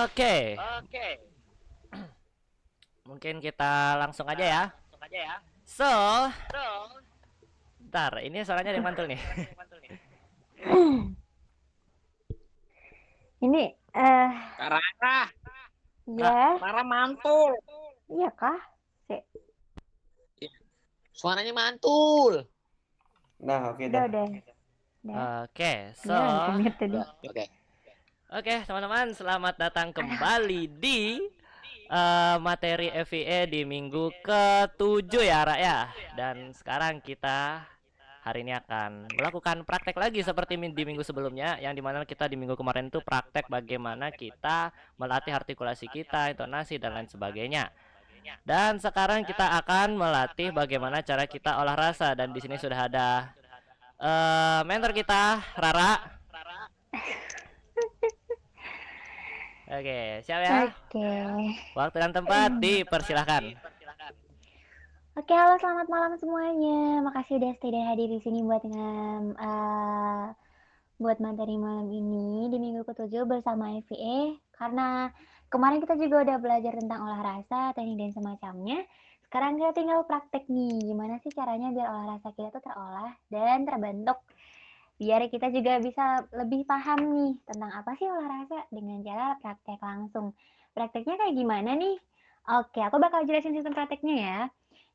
Oke, mungkin kita langsung aja ya. So, ntar ini suaranya ada yang mantul nih. Ini Rara, ya, Rara mantul. iya kah? Sik, Suaranya mantul. Nah, oke udah dah. udah. Udah. Oke, so, Beneran kan ya tadi? Oke. oke teman-teman, selamat datang kembali di materi FIE di minggu ke-7 ya, Ra ya. Dan sekarang kita hari ini akan melakukan praktek lagi seperti di minggu sebelumnya, yang dimana kita di minggu kemarin itu praktek bagaimana kita melatih artikulasi kita, intonasi dan lain sebagainya. Dan sekarang kita akan melatih bagaimana cara kita olah rasa, dan di sini sudah ada mentor kita Rara. Oke, siap ya? Oke. Waktu dan tempat dipersilahkan. Oke, halo selamat malam semuanya. Makasih udah stay dan hadir di sini buat materi malam ini di minggu ke-7 bersama FVE. Karena kemarin kita juga udah belajar tentang olah rasa, teknik dan semacamnya. Sekarang kita tinggal praktek nih, gimana sih caranya biar olah rasa kita tuh terolah dan terbentuk. Biar kita juga bisa lebih paham nih tentang apa sih olah rasa dengan cara praktek langsung. Prakteknya kayak gimana nih? Oke, aku bakal jelasin sistem prakteknya ya.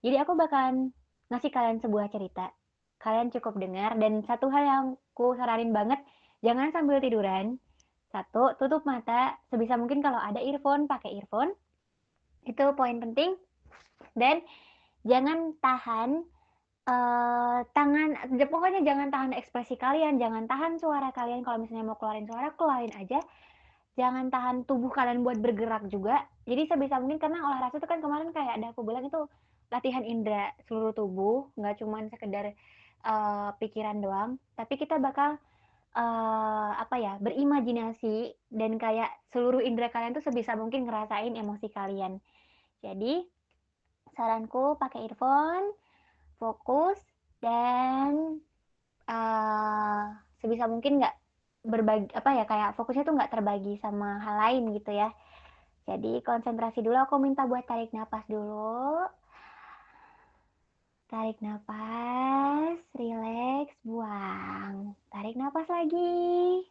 Jadi aku bakalan ngasih kalian sebuah cerita. Kalian cukup dengar, dan satu hal yang aku saranin banget, jangan sambil tiduran. Satu, tutup mata. Sebisa mungkin kalau ada earphone, pakai earphone. Itu poin penting. Dan jangan tahan tangan, pokoknya jangan tahan ekspresi kalian, jangan tahan suara kalian. Kalau misalnya mau keluarin suara, keluarin aja. Jangan tahan tubuh kalian buat bergerak juga. Jadi sebisa mungkin, karena olah rasa itu kan kemarin kayak ada aku bilang itu latihan indera seluruh tubuh, nggak cuma sekedar pikiran doang. Tapi kita bakal berimajinasi, dan kayak seluruh indera kalian tuh sebisa mungkin ngerasain emosi kalian. Jadi saranku pakai earphone, fokus, dan sebisa mungkin nggak berbagi kayak fokusnya tuh nggak terbagi sama hal lain gitu ya. Jadi konsentrasi dulu, aku minta buat tarik napas dulu. Tarik napas, relax, buang. Tarik napas lagi.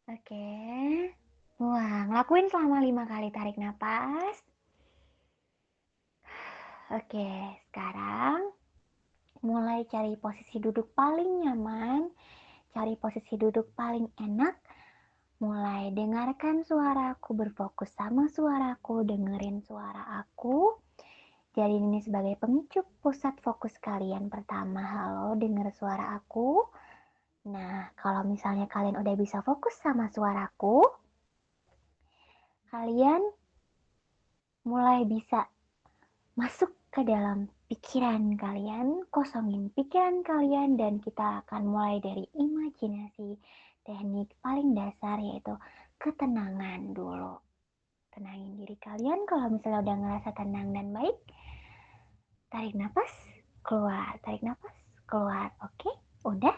Oke. Buang. Lakuin selama 5 kali tarik napas. Oke, sekarang mulai cari posisi duduk paling nyaman, cari posisi duduk paling enak. Mulai dengarkan suaraku, berfokus sama suaraku, dengerin suara aku. Jadi ini sebagai pemicu pusat fokus kalian. Pertama, halo, dengar suara aku. Nah, kalau misalnya kalian udah bisa fokus sama suaraku, kalian mulai bisa masuk ke dalam pikiran kalian, kosongin pikiran kalian, dan kita akan mulai dari imajinasi. Teknik paling dasar yaitu ketenangan dulu. Tenangin diri kalian. Kalau misalnya udah ngerasa tenang dan baik, tarik nafas, keluar, tarik nafas, keluar. Oke, udah?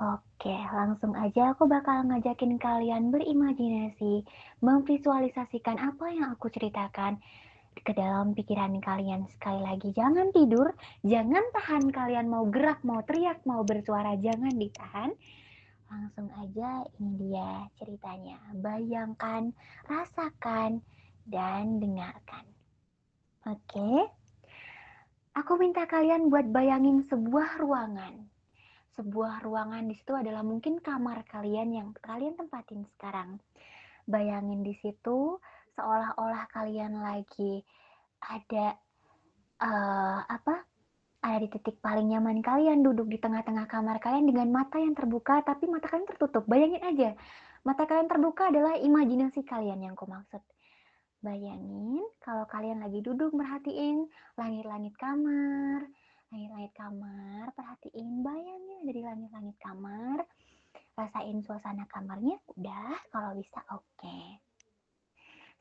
Oke, langsung aja aku bakal ngajakin kalian berimajinasi, memvisualisasikan apa yang aku ceritakan ke dalam pikiran kalian. Sekali lagi, jangan tidur, jangan tahan. Kalian mau gerak, mau teriak, mau bersuara, jangan ditahan. Langsung aja, ini dia ceritanya. Bayangkan, rasakan, dan dengarkan. Oke, aku minta kalian buat bayangin sebuah ruangan. Sebuah ruangan di situ adalah mungkin kamar kalian yang kalian tempatin sekarang. Bayangin di situ seolah-olah kalian lagi ada ada di titik paling nyaman kalian, duduk di tengah-tengah kamar kalian dengan mata yang terbuka, tapi mata kalian tertutup. Bayangin aja, mata kalian terbuka adalah imajinasi kalian yang aku maksud. Bayangin kalau kalian lagi duduk merhatiin langit-langit kamar, perhatiin, bayangin dari langit-langit kamar, rasain suasana kamarnya. Udah, kalau bisa oke.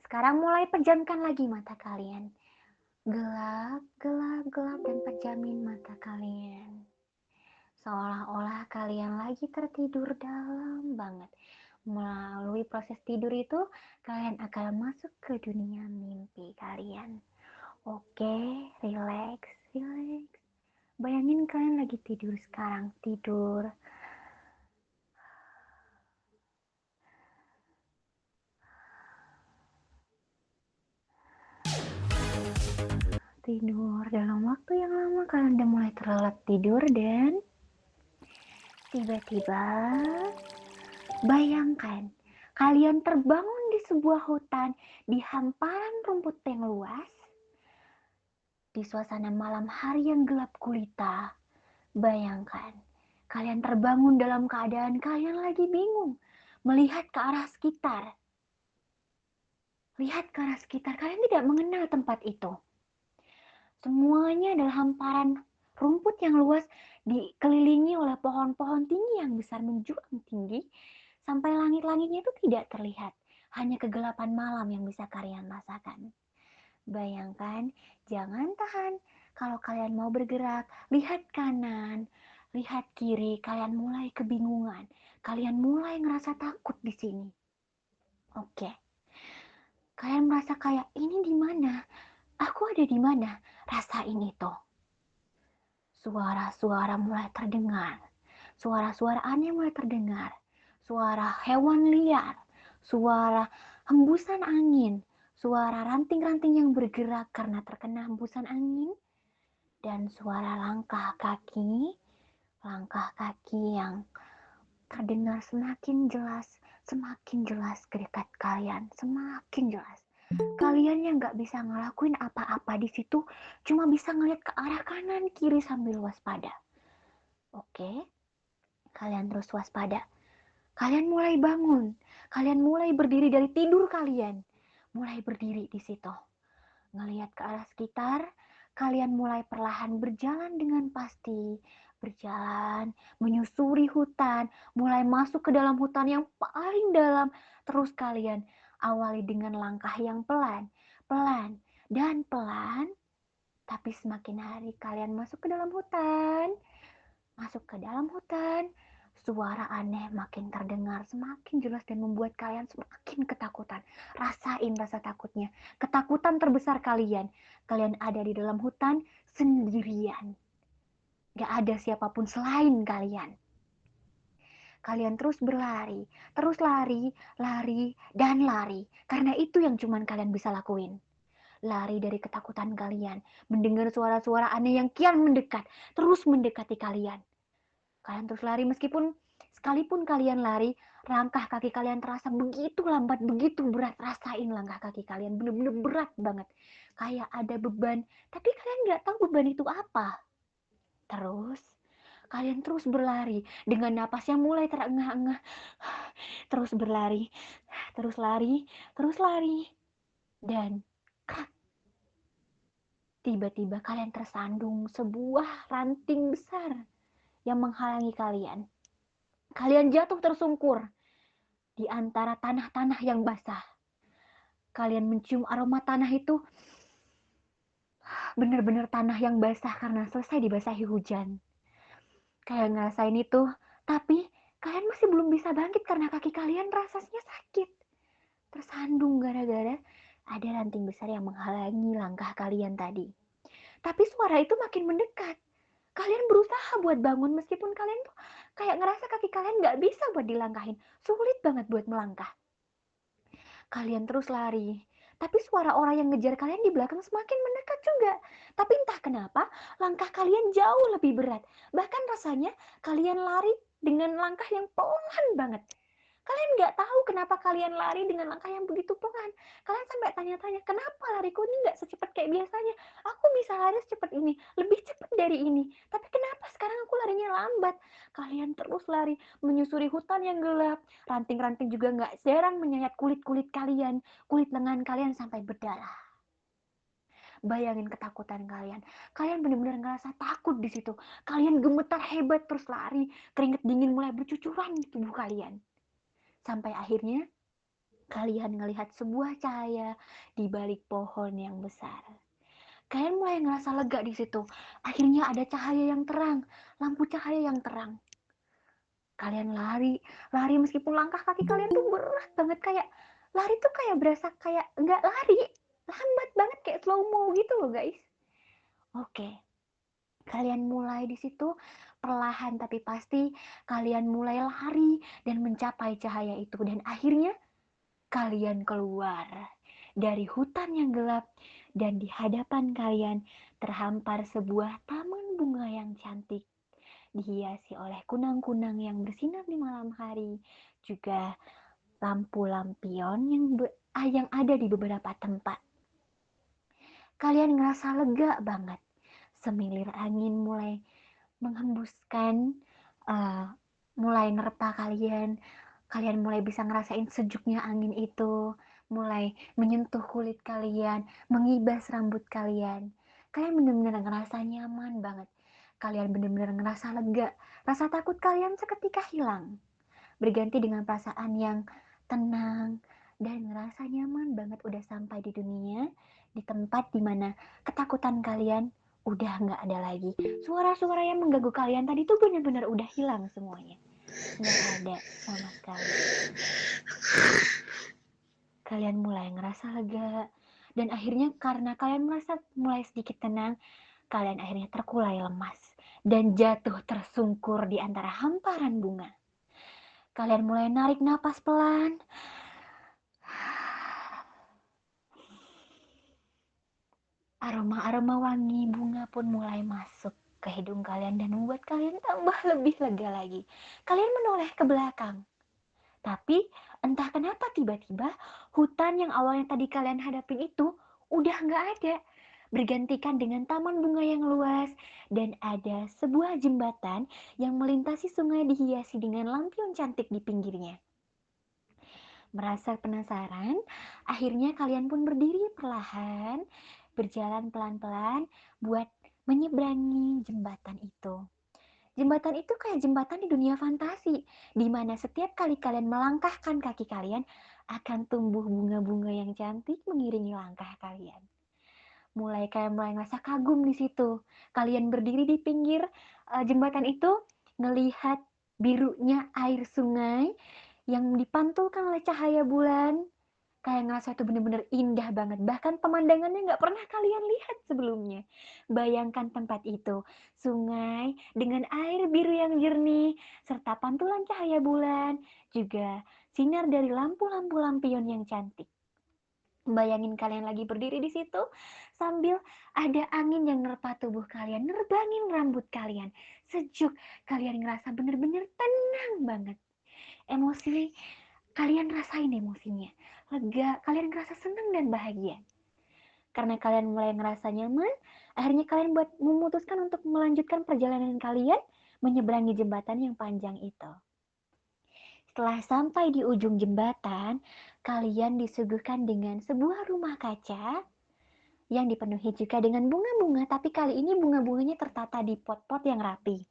Sekarang mulai pejamkan lagi mata kalian. Gelap, gelap, gelap, dan pejamin mata kalian. Seolah-olah kalian lagi tertidur dalam banget. Melalui proses tidur itu, kalian akan masuk ke dunia mimpi kalian. Oke, relax, relax. Bayangin kalian lagi tidur sekarang, tidur. Tidur dalam waktu yang lama kalian udah mulai terlelap tidur dan tiba-tiba bayangkan kalian terbangun di sebuah hutan di hamparan rumput yang luas di suasana malam hari yang gelap gulita. Bayangkan kalian terbangun dalam keadaan kalian lagi bingung melihat ke arah sekitar. Lihat ke arah sekitar, kalian tidak mengenal tempat itu. Semuanya adalah hamparan rumput yang luas dikelilingi oleh pohon-pohon tinggi yang besar menjulang tinggi sampai langit-langitnya itu tidak terlihat. Hanya kegelapan malam yang bisa kalian rasakan. Bayangkan, jangan tahan. Kalau kalian mau bergerak, lihat kanan, lihat kiri, kalian mulai kebingungan. Kalian mulai ngerasa takut di sini. Oke. Kalian merasa kayak ini di mana? Aku ada di mana? Rasain itu. Suara-suara mulai terdengar. Suara-suara aneh mulai terdengar. Suara hewan liar. Suara hembusan angin. Suara ranting-ranting yang bergerak karena terkena hembusan angin. Dan suara langkah kaki yang terdengar semakin jelas ke dekat kalian. Semakin jelas. Kalian yang gak bisa ngelakuin apa-apa di situ, cuma bisa ngeliat ke arah kanan kiri sambil waspada. Oke, kalian terus waspada. Kalian mulai bangun, kalian mulai berdiri dari tidur kalian, mulai berdiri di situ. Ngeliat ke arah sekitar, kalian mulai perlahan berjalan dengan pasti, berjalan, menyusuri hutan, mulai masuk ke dalam hutan yang paling dalam. Terus kalian awali dengan langkah yang pelan, dan pelan. Tapi semakin hari kalian masuk ke dalam hutan, suara aneh makin terdengar, semakin jelas dan membuat kalian semakin ketakutan. Rasain rasa takutnya. Ketakutan terbesar kalian. Kalian ada di dalam hutan sendirian. Gak ada siapapun selain kalian. Kalian terus berlari, terus lari, dan lari. Karena itu yang cuman kalian bisa lakuin. Lari dari ketakutan kalian, mendengar suara-suara aneh yang kian mendekat, terus mendekati kalian. Kalian terus lari sekalipun kalian lari, langkah kaki kalian terasa begitu lambat, begitu berat. Rasain langkah kaki kalian, bener-bener berat banget. Kayak ada beban, tapi kalian gak tahu beban itu apa. Terus, kalian terus berlari dengan napas yang mulai terengah-engah. Terus berlari, terus lari. Dan tiba-tiba kalian tersandung sebuah ranting besar yang menghalangi kalian. Kalian jatuh tersungkur di antara tanah-tanah yang basah. Kalian mencium aroma tanah itu, benar-benar tanah yang basah karena selesai dibasahi hujan. Kalian ngerasain itu, tapi kalian masih belum bisa bangkit karena kaki kalian rasanya sakit. Tersandung gara-gara ada ranting besar yang menghalangi langkah kalian tadi. Tapi suara itu makin mendekat. Kalian berusaha buat bangun meskipun kalian tuh kayak ngerasa kaki kalian gak bisa buat dilangkahin. Sulit banget buat melangkah. Kalian terus lari. Tapi suara orang yang ngejar kalian di belakang semakin mendekat juga. Tapi entah kenapa langkah kalian jauh lebih berat. Bahkan rasanya kalian lari dengan langkah yang pelan banget. Kalian nggak tahu kenapa kalian lari dengan langkah yang begitu pelan. Kalian sampai tanya-tanya, kenapa lariku ini nggak secepat kayak biasanya? Aku bisa lari secepat ini, lebih cepat dari ini. Tapi kenapa sekarang aku larinya lambat? Kalian terus lari, menyusuri hutan yang gelap. Ranting-ranting juga nggak jarang menyayat kulit-kulit kalian, kulit lengan kalian sampai berdarah. Bayangin ketakutan kalian. Kalian benar-benar ngerasa takut di situ. Kalian gemetar hebat terus lari. Keringat dingin mulai bercucuran di tubuh kalian. Sampai akhirnya kalian melihat sebuah cahaya di balik pohon yang besar. Kalian mulai ngerasa lega di situ. Akhirnya ada cahaya yang terang, lampu cahaya yang terang. Kalian lari meskipun langkah kaki kalian tuh berat banget, kayak lari tuh kayak berasa kayak nggak lari, lambat banget kayak slow mo gitu loh guys. Oke, kalian mulai di situ perlahan tapi pasti kalian mulai lari dan mencapai cahaya itu, dan akhirnya kalian keluar dari hutan yang gelap dan di hadapan kalian terhampar sebuah taman bunga yang cantik, dihiasi oleh kunang-kunang yang bersinar di malam hari, juga lampu lampion yang ada di beberapa tempat. Kalian ngerasa lega banget. Semilir angin mulai menghembuskan, mulai nerpa kalian. Kalian mulai bisa ngerasain sejuknya angin itu, mulai menyentuh kulit kalian, mengibas rambut kalian. Kalian benar-benar ngerasa nyaman banget. Kalian benar-benar ngerasa lega. Rasa takut kalian seketika hilang, berganti dengan perasaan yang tenang dan ngerasa nyaman banget udah sampai di dunia, di tempat dimana ketakutan kalian udah nggak ada lagi. Suara-suara yang mengganggu kalian tadi tuh benar-benar udah hilang semuanya. Nggak ada sama sekali. Kalian mulai ngerasa lega, dan akhirnya karena kalian merasa mulai sedikit tenang, kalian akhirnya terkulai lemas dan jatuh tersungkur di antara hamparan bunga. Kalian mulai narik napas pelan. Aroma-aroma wangi bunga pun mulai masuk ke hidung kalian dan membuat kalian tambah lebih lega lagi. Kalian menoleh ke belakang. Tapi entah kenapa tiba-tiba hutan yang awalnya tadi kalian hadapin itu udah nggak ada. Bergantikan dengan taman bunga yang luas dan ada sebuah jembatan yang melintasi sungai dihiasi dengan lampion cantik di pinggirnya. Merasa penasaran, akhirnya kalian pun berdiri perlahan, berjalan pelan-pelan buat menyeberangi jembatan itu. Jembatan itu kayak jembatan di dunia fantasi, di mana setiap kali kalian melangkahkan kaki kalian, akan tumbuh bunga-bunga yang cantik mengiringi langkah kalian. Mulai ngerasa kagum di situ. Kalian berdiri di pinggir jembatan itu, ngelihat birunya air sungai yang dipantulkan oleh cahaya bulan. Kayak ngerasa itu bener-bener indah banget. Bahkan pemandangannya nggak pernah kalian lihat sebelumnya. Bayangkan tempat itu, sungai dengan air biru yang jernih, serta pantulan cahaya bulan, juga sinar dari lampu-lampu lampion yang cantik. Bayangin kalian lagi berdiri di situ sambil ada angin yang nerpa tubuh kalian, nerbangin rambut kalian. Sejuk, kalian ngerasa bener-bener tenang banget. Emosi, kalian rasain emosinya. Lega, kalian ngerasa senang dan bahagia. Karena kalian mulai ngerasa nyaman, akhirnya kalian memutuskan untuk melanjutkan perjalanan kalian menyeberangi jembatan yang panjang itu. Setelah sampai di ujung jembatan, kalian disuguhkan dengan sebuah rumah kaca yang dipenuhi juga dengan bunga-bunga, tapi kali ini bunga-bunganya tertata di pot-pot yang rapi.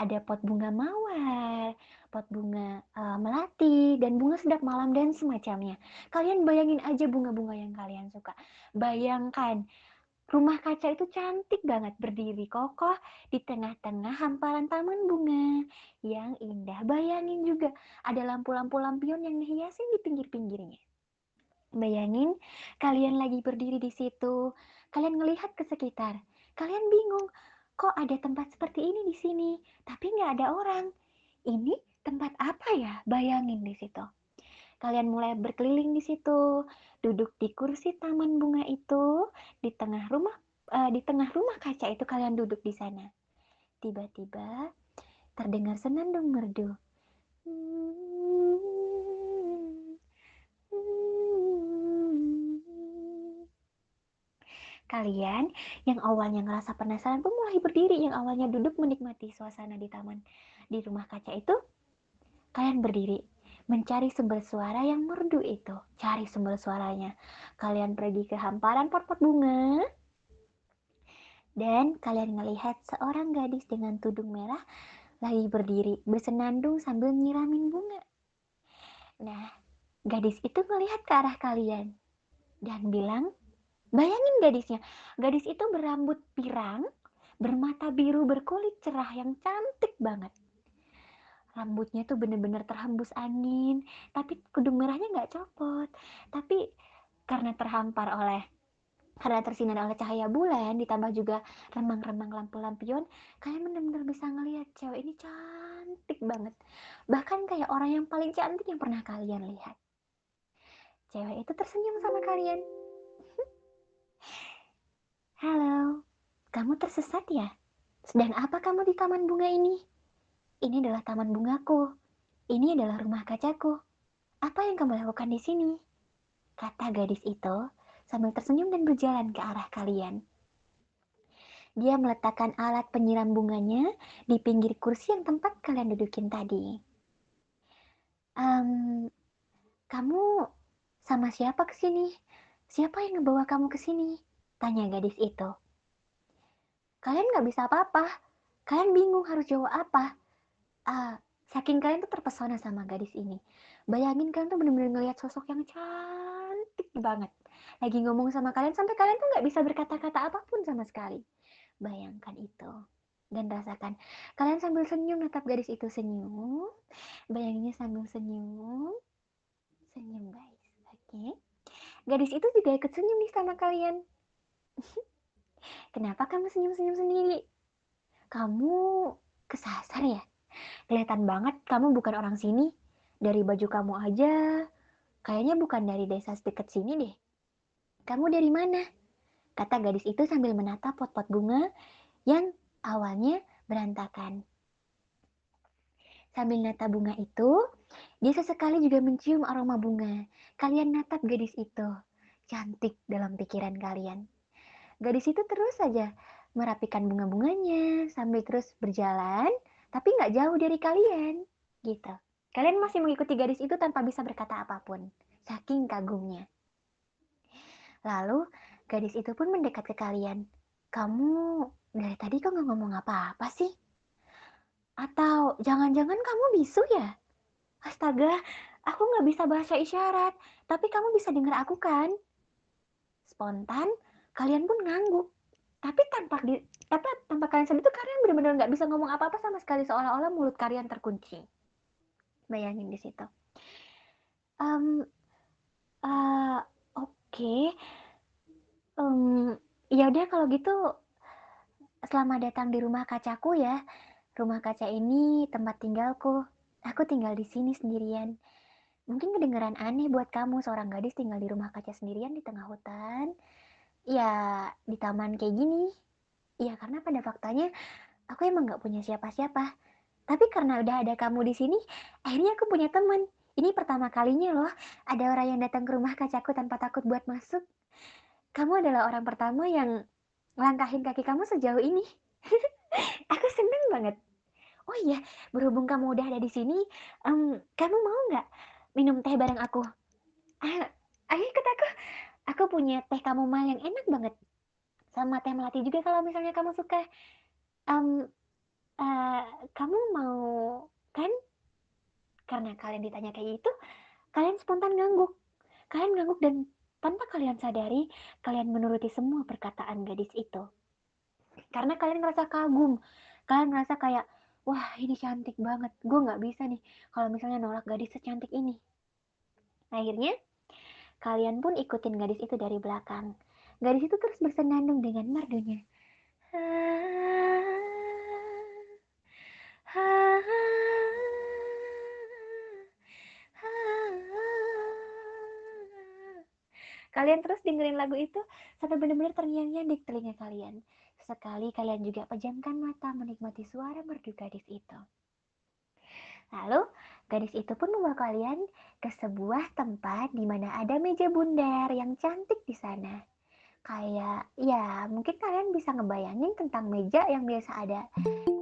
Ada pot bunga mawar, pot bunga melati, dan bunga sedap malam dan semacamnya. Kalian bayangin aja bunga-bunga yang kalian suka. Bayangkan rumah kaca itu cantik banget, berdiri kokoh di tengah-tengah hamparan taman bunga yang indah. Bayangin juga ada lampu-lampu lampion yang dihiasi di pinggir-pinggirnya. Bayangin kalian lagi berdiri di situ, kalian ngelihat ke sekitar. Kalian bingung, kok ada tempat seperti ini di sini, tapi nggak ada orang. Ini tempat apa ya? Bayangin di situ. Kalian mulai berkeliling di situ, duduk di kursi taman bunga itu, di tengah rumah kaca itu kalian duduk di sana. Tiba-tiba terdengar senandung merdu. Kalian yang awalnya ngerasa penasaran pun mulai berdiri, yang awalnya duduk menikmati suasana di taman di rumah kaca itu, kalian berdiri mencari sumber suara yang merdu itu. Cari sumber suaranya. Kalian pergi ke hamparan pot-pot bunga dan kalian melihat seorang gadis dengan tudung merah lagi berdiri bersenandung sambil nyiramin bunga. Nah, gadis itu melihat ke arah kalian dan bilang, bayangin gadisnya. Gadis itu berambut pirang, bermata biru berkulit cerah yang cantik banget. Rambutnya tuh bener-bener terhembus angin, tapi kudung merahnya nggak copot. Tapi karena karena tersinar oleh cahaya bulan, ditambah juga remang-remang lampu lampion, kalian bener-bener bisa ngelihat cewek ini cantik banget. Bahkan kayak orang yang paling cantik yang pernah kalian lihat. Cewek itu tersenyum sama kalian. Halo, kamu tersesat ya? Sedang apa kamu di taman bunga ini? Ini adalah taman bungaku. Ini adalah rumah kacaku. Apa yang kamu lakukan di sini? Kata gadis itu sambil tersenyum dan berjalan ke arah kalian. Dia meletakkan alat penyiram bunganya di pinggir kursi yang tempat kalian dudukin tadi. Kamu sama siapa ke sini? Siapa yang ngebawa kamu ke sini? Tanya gadis itu. Kalian gak bisa apa-apa. Kalian bingung harus jawab apa. Saking kalian tuh terpesona sama gadis ini. Bayangin kalian tuh bener-bener ngeliat sosok yang cantik banget. Lagi ngomong sama kalian sampai kalian tuh gak bisa berkata-kata apapun sama sekali. Bayangkan itu. Dan rasakan. Kalian sambil senyum natap gadis itu senyum. Bayanginnya sambil senyum. Senyum guys. Oke. Gadis itu juga ikut senyum nih sama kalian. Kenapa kamu senyum-senyum sendiri? Kamu kesasar ya? Kelihatan banget kamu bukan orang sini. Dari baju kamu aja, kayaknya bukan dari desa sedekat sini deh. Kamu dari mana? Kata gadis itu sambil menatap pot-pot bunga yang awalnya berantakan. Sambil natap bunga itu, dia sesekali juga mencium aroma bunga. Kalian natap gadis itu. Cantik dalam pikiran kalian. Gadis itu terus saja merapikan bunga-bunganya sambil terus berjalan, tapi nggak jauh dari kalian. Gitu. Kalian masih mengikuti gadis itu tanpa bisa berkata apapun. Saking kagumnya. Lalu, gadis itu pun mendekat ke kalian. Kamu dari tadi kok nggak ngomong apa-apa sih? Atau jangan-jangan kamu bisu ya? Astaga, aku nggak bisa bahasa isyarat, tapi kamu bisa dengar aku kan? Spontan, kalian pun ngangguk. Tapi tanpa kalian sadar itu kalian benar-benar nggak bisa ngomong apa-apa sama sekali, seolah-olah mulut kalian terkunci. Bayangin di situ. Oke. Ya udah kalau gitu, selamat datang di rumah kacaku ya. Rumah kaca ini tempat tinggalku. Aku tinggal di sini sendirian. Mungkin kedengeran aneh buat kamu, seorang gadis tinggal di rumah kaca sendirian di tengah hutan. Ya, di taman kayak gini. Ya, karena pada faktanya aku emang gak punya siapa-siapa. Tapi karena udah ada kamu di sini, akhirnya aku punya teman. Ini pertama kalinya loh, ada orang yang datang ke rumah kacaku tanpa takut buat masuk. Kamu adalah orang pertama yang langkahin kaki kamu sejauh ini. Aku seneng banget. Oh iya, berhubung kamu udah ada di sini, kamu mau nggak minum teh bareng aku? Ayo ikut aku. Aku punya teh chamomile yang enak banget. Sama teh melati juga kalau misalnya kamu suka. Um, Kamu mau kan? Karena kalian ditanya kayak gitu, kalian spontan ngangguk. Kalian ngangguk dan tanpa kalian sadari, kalian menuruti semua perkataan gadis itu. Karena kalian ngerasa kagum. Kalian ngerasa kayak, wah ini cantik banget. Gue nggak bisa nih kalau misalnya nolak gadis secantik ini. Akhirnya, kalian pun ikutin gadis itu dari belakang. Gadis itu terus bersenandung dengan merdunya. Kalian terus dengerin lagu itu sampai benar-benar terngiang-ngiang di telinga kalian. Sekali kalian juga pejamkan mata menikmati suara merdu gadis itu. Lalu, gadis itu pun membawa kalian ke sebuah tempat di mana ada meja bundar yang cantik di sana. Kayak, ya mungkin kalian bisa ngebayangin tentang meja yang biasa ada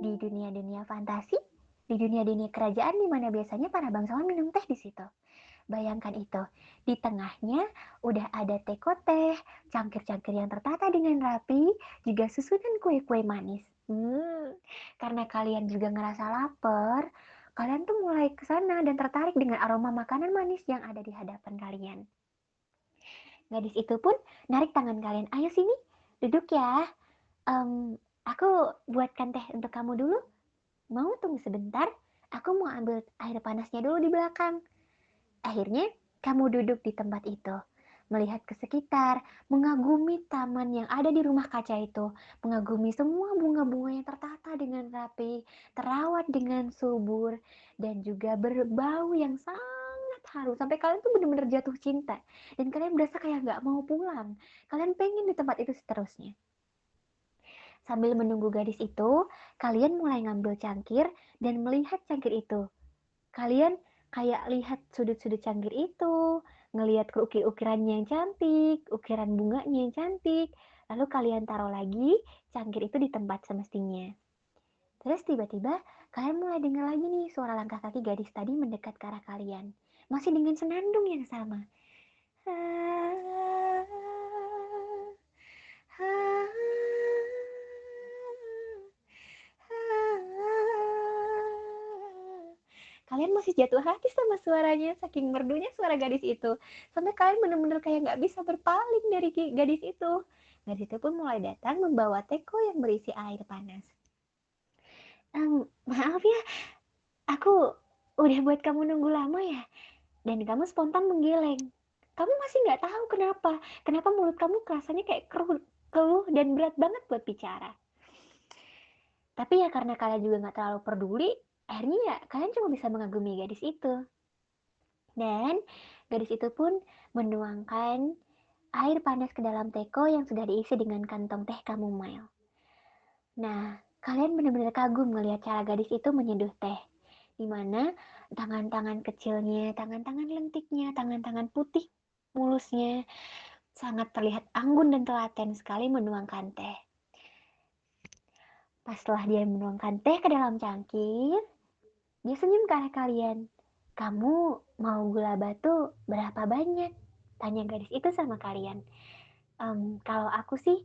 di dunia-dunia fantasi, di dunia-dunia kerajaan di mana biasanya para bangsawan minum teh di situ. Bayangkan itu, di tengahnya udah ada teko teh, cangkir-cangkir yang tertata dengan rapi, juga susunan kue-kue manis. Karena kalian juga ngerasa lapar, kalian tuh mulai ke sana dan tertarik dengan aroma makanan manis yang ada di hadapan kalian. Gadis itu pun narik tangan kalian, ayo sini, duduk ya. Aku buatkan teh untuk kamu dulu. Mau tunggu sebentar? Aku mau ambil air panasnya dulu di belakang. Akhirnya, kamu duduk di tempat itu, melihat ke sekitar, mengagumi taman yang ada di rumah kaca itu, mengagumi semua bunga-bunga yang tertata dengan rapi, terawat dengan subur, dan juga berbau yang sangat harum. Sampai kalian tuh benar-benar jatuh cinta. Dan kalian berasa kayak nggak mau pulang. Kalian pengen di tempat itu seterusnya. Sambil menunggu gadis itu, kalian mulai ngambil cangkir dan melihat cangkir itu. Kalian kayak lihat sudut-sudut cangkir itu, ngelihat ukir-ukirannya yang cantik, ukiran bunganya yang cantik, lalu kalian taruh lagi cangkir itu di tempat semestinya. Terus tiba-tiba kalian mulai dengar lagi nih suara langkah kaki gadis tadi mendekat ke arah kalian. Masih dengan senandung yang sama. Kalian masih jatuh hati sama suaranya, saking merdunya suara gadis itu. Sampai kalian bener-bener kayak nggak bisa berpaling dari gadis itu. Gadis itu pun mulai datang membawa teko yang berisi air panas. Maaf ya, aku udah buat kamu nunggu lama ya. Dan kamu spontan menggeleng. Kamu masih nggak tahu kenapa. Kenapa mulut kamu rasanya kayak keluh dan berat banget buat bicara. Tapi ya karena kalian juga nggak terlalu peduli, akhirnya ya kalian cuma bisa mengagumi gadis itu. Dan gadis itu pun menuangkan air panas ke dalam teko yang sudah diisi dengan kantong teh chamomile. Nah, kalian benar-benar kagum melihat cara gadis itu menyeduh teh. Di mana tangan-tangan kecilnya, tangan-tangan lentiknya, tangan-tangan putih mulusnya sangat terlihat anggun dan telaten sekali menuangkan teh. Pas setelah dia menuangkan teh ke dalam cangkir, dia senyum ke arah kalian. Kamu mau gula batu berapa banyak? Tanya gadis itu sama kalian. Kalau aku sih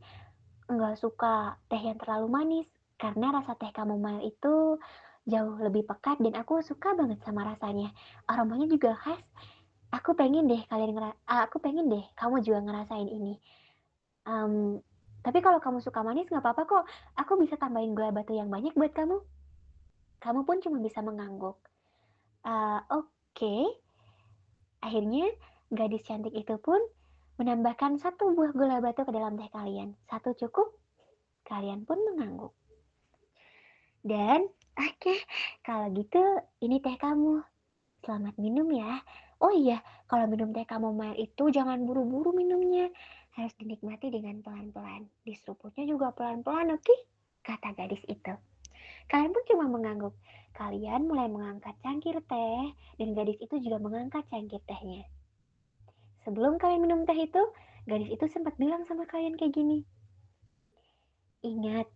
nggak suka teh yang terlalu manis. Karena rasa teh chamomile itu jauh lebih pekat dan aku suka banget sama rasanya. Aromanya juga khas. Aku pengen deh kamu juga ngerasain ini. Tapi kalau kamu suka manis nggak apa-apa kok. Aku bisa tambahin gula batu yang banyak buat kamu. Kamu pun cuma bisa mengangguk. Oke. Akhirnya, gadis cantik itu pun menambahkan 1 buah gula batu ke dalam teh kalian. 1 cukup, kalian pun mengangguk. Dan, oke, kalau gitu ini teh kamu. Selamat minum ya. Oh iya, kalau minum teh chamomile itu jangan buru-buru minumnya. Harus dinikmati dengan pelan-pelan. Diseruputnya juga pelan-pelan, oke? Kata gadis itu. Kalian pun cuma mengangguk. Kalian mulai mengangkat cangkir teh, dan gadis itu juga mengangkat cangkir tehnya. Sebelum kalian minum teh itu, gadis itu sempat bilang sama kalian kayak gini. Ingat,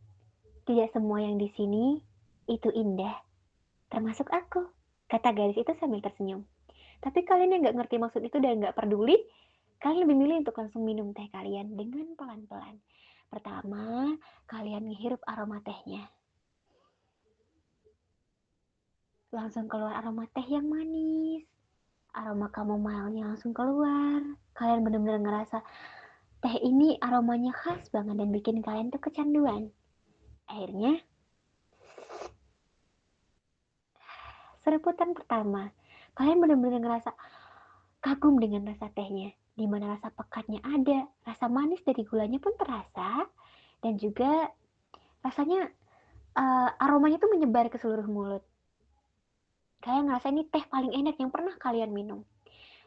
tidak semua yang di sini itu indah. Termasuk aku, kata gadis itu sambil tersenyum. Tapi kalian yang gak ngerti maksud itu dan gak peduli, kalian lebih milih untuk langsung minum teh kalian dengan pelan-pelan. Pertama, kalian menghirup aroma tehnya. Langsung keluar aroma teh yang manis. Aroma chamomile-nya langsung keluar. Kalian benar-benar ngerasa teh ini aromanya khas banget dan bikin kalian tuh kecanduan. Akhirnya, sereputan pertama, kalian benar-benar ngerasa kagum dengan rasa tehnya. Dimana rasa pekatnya ada, rasa manis dari gulanya pun terasa, dan juga rasanya aromanya tuh menyebar ke seluruh mulut. Kalian ngerasa ini teh paling enak yang pernah kalian minum.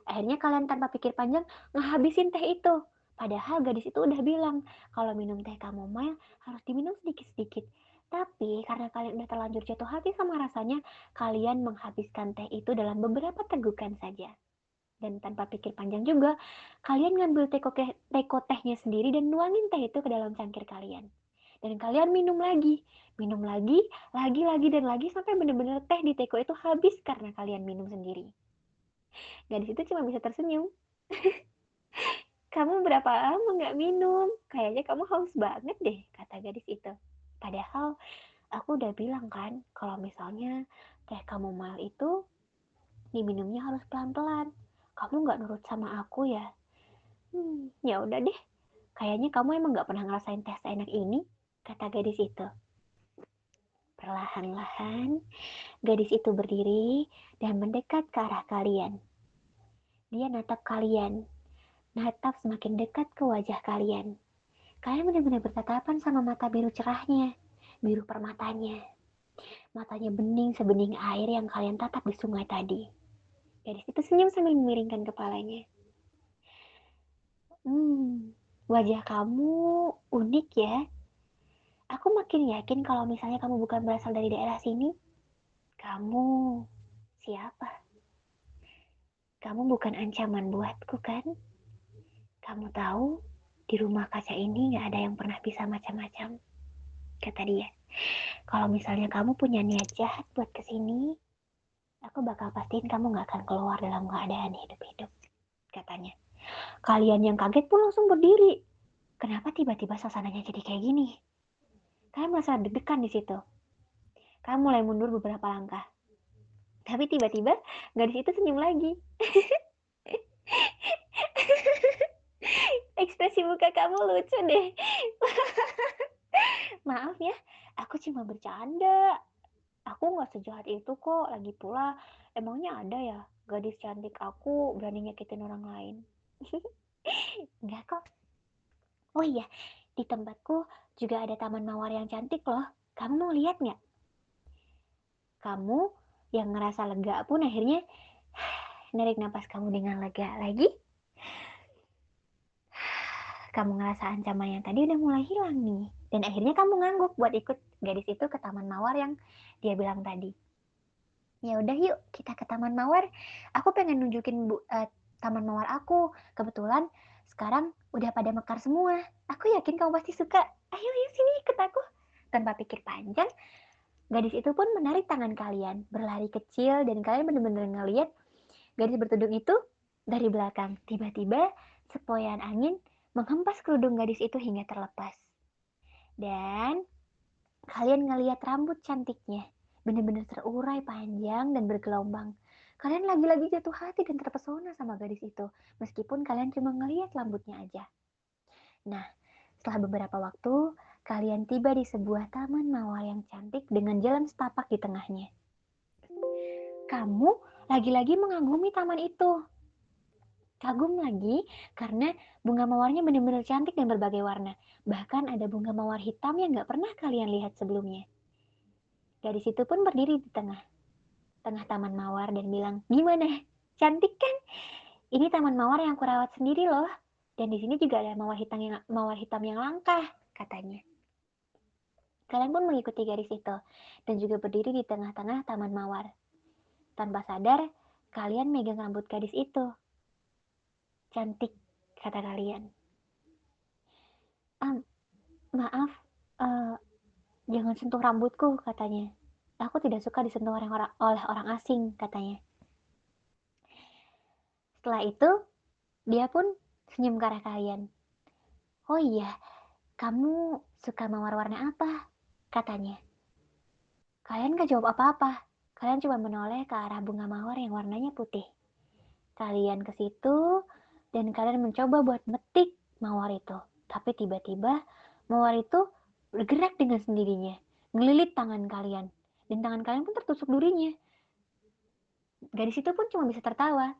Akhirnya kalian tanpa pikir panjang ngehabisin teh itu. Padahal gadis itu udah bilang kalau minum teh chamomile harus diminum sedikit-sedikit. Tapi karena kalian udah terlanjur jatuh hati sama rasanya, kalian menghabiskan teh itu dalam beberapa tegukan saja. Dan tanpa pikir panjang juga, kalian ngambil teko tehnya sendiri dan nuangin teh itu ke dalam cangkir kalian. Dan kalian minum lagi, lagi, dan lagi sampai benar-benar teh di teko itu habis karena kalian minum sendiri. Gadis itu cuma bisa tersenyum. Kamu berapa lama nggak minum? Kayaknya kamu haus banget deh, kata gadis itu. Padahal aku udah bilang kan, kalau misalnya teh chamomile itu diminumnya harus pelan-pelan. Kamu nggak nurut sama aku ya? Ya udah deh. Kayaknya kamu emang nggak pernah ngerasain teh seenak ini, kata gadis itu. Perlahan-lahan, gadis itu berdiri dan mendekat ke arah kalian. Dia natap kalian, natap semakin dekat ke wajah kalian. Kalian benar-benar bertatapan sama mata biru cerahnya, biru permatanya. Matanya bening sebening air yang kalian tatap di sungai tadi. Gadis itu senyum sambil memiringkan kepalanya. Wajah kamu unik ya. Aku makin yakin kalau misalnya kamu bukan berasal dari daerah sini. Kamu siapa? Kamu bukan ancaman buatku kan? Kamu tahu, di rumah kaca ini gak ada yang pernah bisa macam-macam. Kata dia. Kalau misalnya kamu punya niat jahat buat kesini, aku bakal pastiin kamu gak akan keluar dalam keadaan hidup-hidup. Katanya. Kalian yang kaget pun langsung berdiri. Kenapa tiba-tiba suasananya jadi kayak gini? Kalian merasa deg-degan di situ. Kalian mulai mundur beberapa langkah. Tapi tiba-tiba gadis itu senyum lagi. Ekspresi muka kamu lucu deh. Maaf ya, aku cuma bercanda. Aku gak sejahat itu kok. Lagi pula, emangnya ada ya gadis cantik aku berani nyakitin orang lain? Enggak kok. Oh iya, di tempatku juga ada taman mawar yang cantik loh. Kamu mau lihat nggak? Kamu yang ngerasa lega pun akhirnya narik napas kamu dengan lega lagi. Kamu ngerasa ancaman yang tadi udah mulai hilang nih. Dan akhirnya kamu ngangguk buat ikut gadis itu ke taman mawar yang dia bilang tadi. Ya udah yuk kita ke taman mawar. Aku pengen nunjukin taman mawar aku. Kebetulan sekarang udah pada mekar semua. Aku yakin kamu pasti suka. Ayo sini ikut aku. Tanpa pikir panjang, gadis itu pun menarik tangan kalian, berlari kecil, dan kalian benar-benar ngeliat gadis bertudung itu dari belakang. Tiba-tiba sepoi angin menghempas kerudung gadis itu hingga terlepas. Dan kalian ngeliat rambut cantiknya, benar-benar terurai panjang dan bergelombang. Kalian lagi-lagi jatuh hati dan terpesona sama gadis itu, meskipun kalian cuma ngeliat rambutnya aja. Nah, setelah beberapa waktu, kalian tiba di sebuah taman mawar yang cantik dengan jalan setapak di tengahnya. Kamu lagi-lagi mengagumi taman itu. Kagum lagi karena bunga mawarnya benar-benar cantik dan berbagai warna. Bahkan ada bunga mawar hitam yang gak pernah kalian lihat sebelumnya. Gadis itu pun berdiri di tengah taman mawar dan bilang, gimana? Cantik kan? Ini taman mawar yang aku rawat sendiri loh. Dan di sini juga ada mawar hitam yang langka, katanya. Kalian pun mengikuti garis itu dan juga berdiri di tengah-tengah taman mawar. Tanpa sadar, kalian megang rambut gadis itu. Cantik, kata kalian. Maaf, jangan sentuh rambutku, katanya. Aku tidak suka disentuh oleh orang asing, katanya. Setelah itu, dia pun senyum ke arah kalian. Oh iya, kamu suka mawar warna apa? Katanya. Kalian gak jawab apa-apa. Kalian cuma menoleh ke arah bunga mawar yang warnanya putih. Kalian ke situ dan kalian mencoba buat metik mawar itu. Tapi tiba-tiba mawar itu bergerak dengan sendirinya, ngelilit tangan kalian. Dan tangan kalian pun tertusuk durinya. Gadis itu pun cuma bisa tertawa.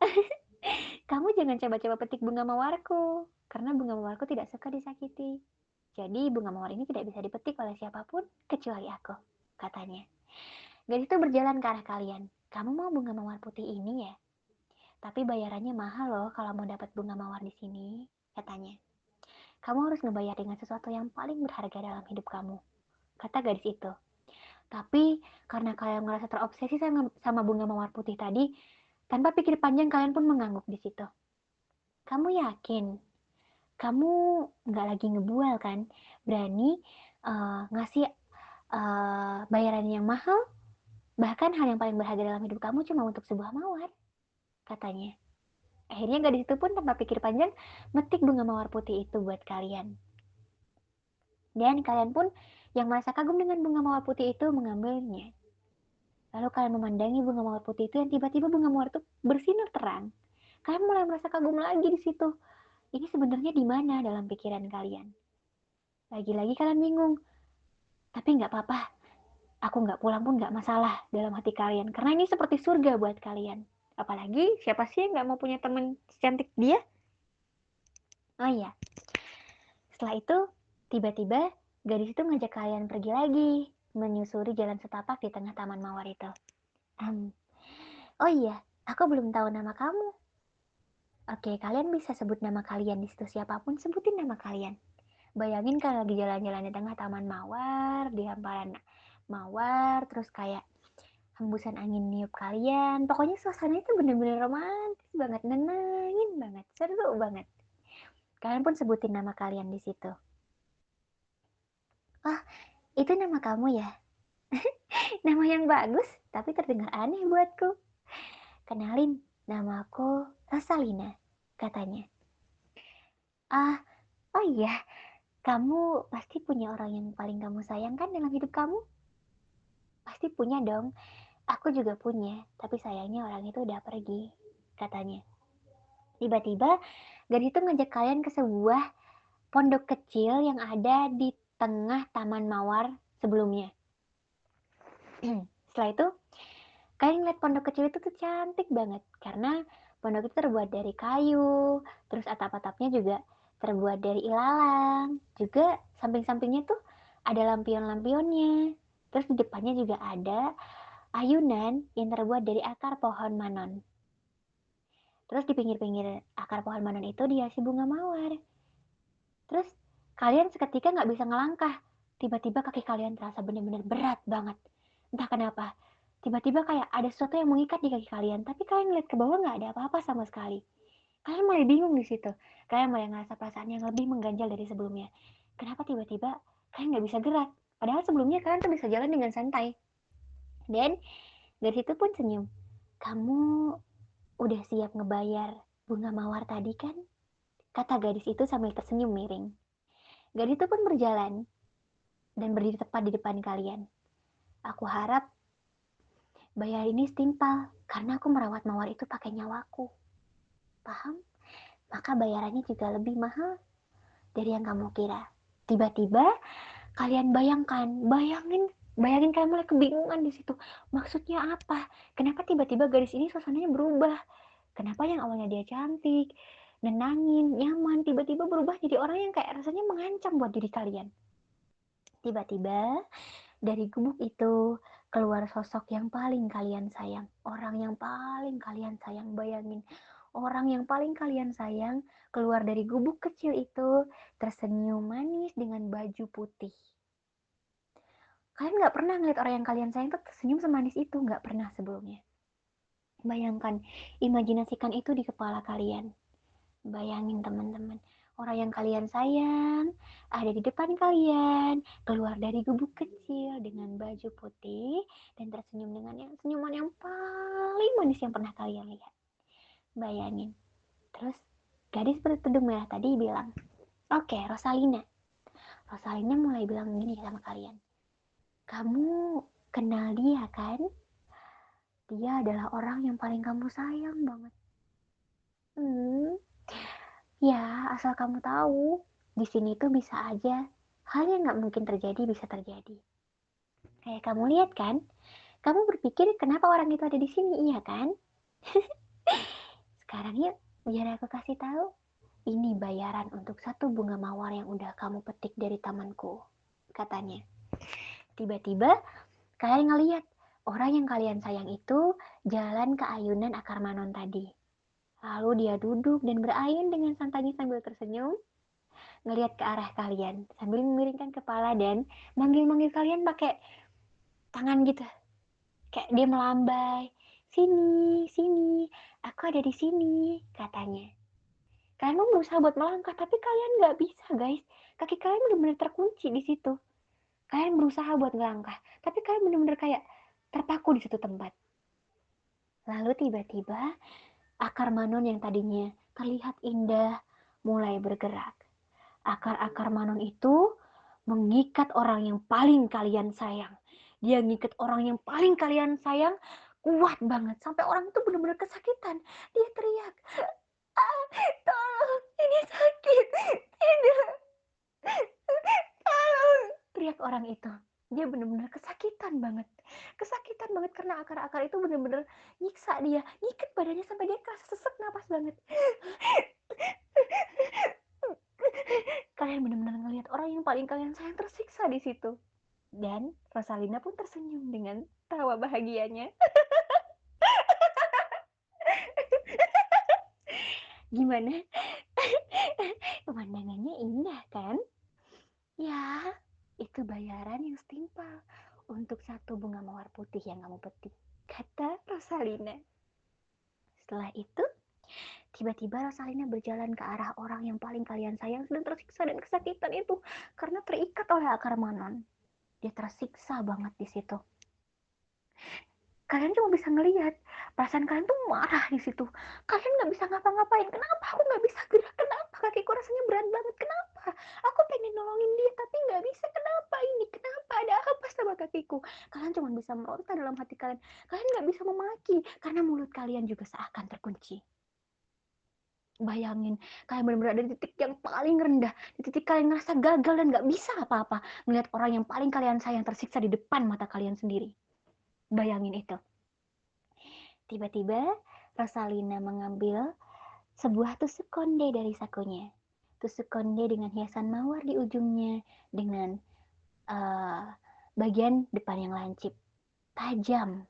Kamu jangan coba-coba petik bunga mawarku, karena bunga mawarku tidak suka disakiti. Jadi bunga mawar ini tidak bisa dipetik oleh siapapun kecuali aku, katanya. Gadis itu berjalan ke arah kalian. Kamu mau bunga mawar putih ini ya? Tapi bayarannya mahal loh kalau mau dapat bunga mawar di sini, katanya. Kamu harus ngebayar dengan sesuatu yang paling berharga dalam hidup kamu, kata gadis itu. Tapi karena kalian merasa terobsesi sama bunga mawar putih tadi, tanpa pikir panjang kalian pun mengangguk di situ. Kamu yakin? Kamu nggak lagi ngebual kan? Berani ngasih bayaran yang mahal? Bahkan hal yang paling berharga dalam hidup kamu cuma untuk sebuah mawar, katanya. Akhirnya gadis itu pun tanpa pikir panjang metik bunga mawar putih itu buat kalian. Dan kalian pun yang merasa kagum dengan bunga mawar putih itu mengambilnya. Lalu kalian memandangi bunga mawar putih itu yang tiba-tiba bunga mawar itu bersinar terang. Kalian mulai merasa kagum lagi di situ. Ini sebenarnya di mana dalam pikiran kalian? Lagi-lagi kalian bingung. Tapi nggak apa-apa. Aku nggak pulang pun nggak masalah dalam hati kalian, karena ini seperti surga buat kalian. Apalagi siapa sih yang nggak mau punya teman secantik dia? Oh iya, setelah itu tiba-tiba gadis itu ngajak kalian pergi lagi, menyusuri jalan setapak di tengah taman mawar itu. Oh iya, aku belum tahu nama kamu. Oke, kalian bisa sebut nama kalian di situ, siapapun sebutin nama kalian. Bayangin kalau lagi jalan-jalan di tengah taman mawar, di hamparan mawar, terus kayak hembusan angin niup kalian. Pokoknya suasana itu bener-bener romantis banget, nenangin banget, seru banget. Kalian pun sebutin nama kalian di situ. Oh, itu nama kamu ya? Nama yang bagus, tapi terdengar aneh buatku. Kenalin, namaku Rosalina, katanya. Oh iya, kamu pasti punya orang yang paling kamu sayangkan dalam hidup kamu? Pasti punya dong. Aku juga punya, tapi sayangnya orang itu udah pergi, katanya. Tiba-tiba, gadis itu ngajak kalian ke sebuah pondok kecil yang ada di tengah taman mawar sebelumnya. Setelah itu, kalian ngeliat pondok kecil itu tuh cantik banget, karena pondok itu terbuat dari kayu, terus atap-atapnya juga terbuat dari ilalang, juga samping-sampingnya tuh ada lampion-lampionnya, terus di depannya juga ada ayunan yang terbuat dari akar pohon manon. Terus di pinggir-pinggir akar pohon manon itu dihiasi bunga mawar. Terus kalian seketika nggak bisa ngelangkah. Tiba-tiba kaki kalian terasa benar-benar berat banget. Entah kenapa. Tiba-tiba kayak ada sesuatu yang mengikat di kaki kalian. Tapi kalian lihat ke bawah nggak ada apa-apa sama sekali. Kalian mulai bingung di situ. Kalian mulai ngerasa perasaan yang lebih mengganjal dari sebelumnya. Kenapa tiba-tiba kalian nggak bisa gerak? Padahal sebelumnya kalian tuh bisa jalan dengan santai. Dan dari situ pun senyum. Kamu udah siap ngebayar bunga mawar tadi kan? Kata gadis itu sambil tersenyum miring. Gadis itu pun berjalan dan berdiri tepat di depan kalian. Aku harap bayar ini setimpal, karena aku merawat mawar itu pakai nyawaku. Paham? Maka bayarannya juga lebih mahal dari yang kamu kira. Tiba-tiba kalian bayangin kalian mulai kebingungan di situ. Maksudnya apa? Kenapa tiba-tiba gadis ini suasananya berubah? Kenapa yang awalnya dia cantik, nenangin, nyaman, tiba-tiba berubah jadi orang yang kayak rasanya mengancam buat diri kalian. Tiba-tiba dari gubuk itu keluar sosok yang paling kalian sayang. Orang yang paling kalian sayang, bayangin. Orang yang paling kalian sayang keluar dari gubuk kecil itu tersenyum manis dengan baju putih. Kalian gak pernah ngeliat orang yang kalian sayang tuh tersenyum semanis itu, gak pernah sebelumnya. Bayangkan, imajinasikan itu di kepala kalian. Bayangin teman-teman, orang yang kalian sayang ada di depan kalian, keluar dari gubuk kecil dengan baju putih dan tersenyum dengan senyuman yang paling manis yang pernah kalian lihat. Bayangin. Terus gadis bertudung merah tadi bilang, "Oke, Rosalina." Rosalina mulai bilang gini sama kalian. "Kamu kenal dia kan? Dia adalah orang yang paling kamu sayang banget." Ya, asal kamu tahu, di sini tuh bisa aja hal yang nggak mungkin terjadi bisa terjadi. Kayak kamu lihat kan? Kamu berpikir kenapa orang itu ada di sini, iya kan? Sekarang yuk, biar aku kasih tahu. Ini bayaran untuk satu bunga mawar yang udah kamu petik dari tamanku, katanya. Tiba-tiba, kalian ngeliat orang yang kalian sayang itu jalan ke ayunan akar manon tadi. Lalu dia duduk dan berayun dengan santainya sambil tersenyum, ngelihat ke arah kalian sambil memiringkan kepala dan manggil-manggil kalian pakai tangan gitu. Kayak dia melambai. "Sini, sini, aku ada di sini," katanya. Kalian mau berusaha buat melangkah, tapi kalian nggak bisa, guys. Kaki kalian benar-benar terkunci di situ. Kalian berusaha buat melangkah, tapi kalian benar-benar kayak terpaku di satu tempat. Lalu tiba-tiba akar manon yang tadinya terlihat indah mulai bergerak. Akar-akar manon itu mengikat orang yang paling kalian sayang. Dia ngikat orang yang paling kalian sayang kuat banget. Sampai orang itu benar-benar kesakitan. Dia teriak, "Tolong, ini sakit. Tidak, tolong," teriak orang itu. Dia bener-bener kesakitan banget karena akar-akar itu bener-bener nyiksa dia, nyikat badannya sampai dia kerasa sesek napas banget. Kalian bener-bener ngelihat orang yang paling kalian sayang tersiksa di situ. Dan Rosalina pun tersenyum dengan tawa bahagianya. Gimana? Pemandangannya indah kan? Ya, itu bayaran yang setimpal untuk satu bunga mawar putih yang kamu petik, kata Rosalina. Setelah itu, tiba-tiba Rosalina berjalan ke arah orang yang paling kalian sayang sedang tersiksa dan kesakitan itu karena terikat oleh akar manon. Dia tersiksa banget di situ. Kalian cuma bisa ngelihat, perasaan kalian tuh marah di situ. Kalian nggak bisa ngapa-ngapain. Kenapa aku nggak bisa gerak? Kenapa kakiku rasanya berat banget? Kenapa? Aku pengen nolongin dia tapi nggak bisa. Kenapa ini? Kenapa ada apa sama kakiku? Kalian cuma bisa meronta dalam hati kalian. Kalian nggak bisa memaki karena mulut kalian juga seakan terkunci. Bayangin, kalian benar-benar ada di titik yang paling rendah, di titik kalian ngerasa gagal dan nggak bisa apa-apa, melihat orang yang paling kalian sayang tersiksa di depan mata kalian sendiri. Bayangin itu. Tiba-tiba Rosalina mengambil sebuah tusuk konde dari sakunya. Tusuk konde dengan hiasan mawar di ujungnya, dengan bagian depan yang lancip, tajam.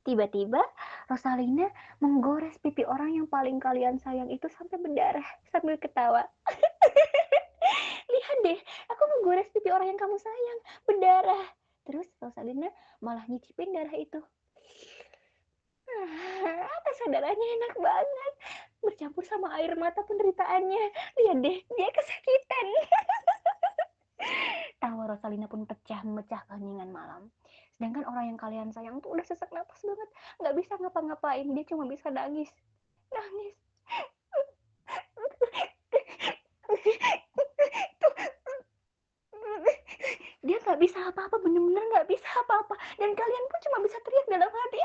Tiba-tiba Rosalina menggores pipi orang yang paling kalian sayang itu sampai berdarah sambil ketawa. Lihat deh, aku menggores pipi orang yang kamu sayang, berdarah. Terus Rosalina malah nyicipin darah itu. Rasa darahnya enak banget, bercampur sama air mata penderitaannya. Lihat deh, dia kesakitan. Tawa Rosalina pun pecah memecah keheningan malam. Sedangkan orang yang kalian sayang tuh udah sesak napas banget, nggak bisa ngapa-ngapain, dia cuma bisa nangis. Nangis. Dia nggak bisa apa-apa, bener-bener nggak bisa apa-apa. Dan kalian pun cuma bisa teriak dalam hati,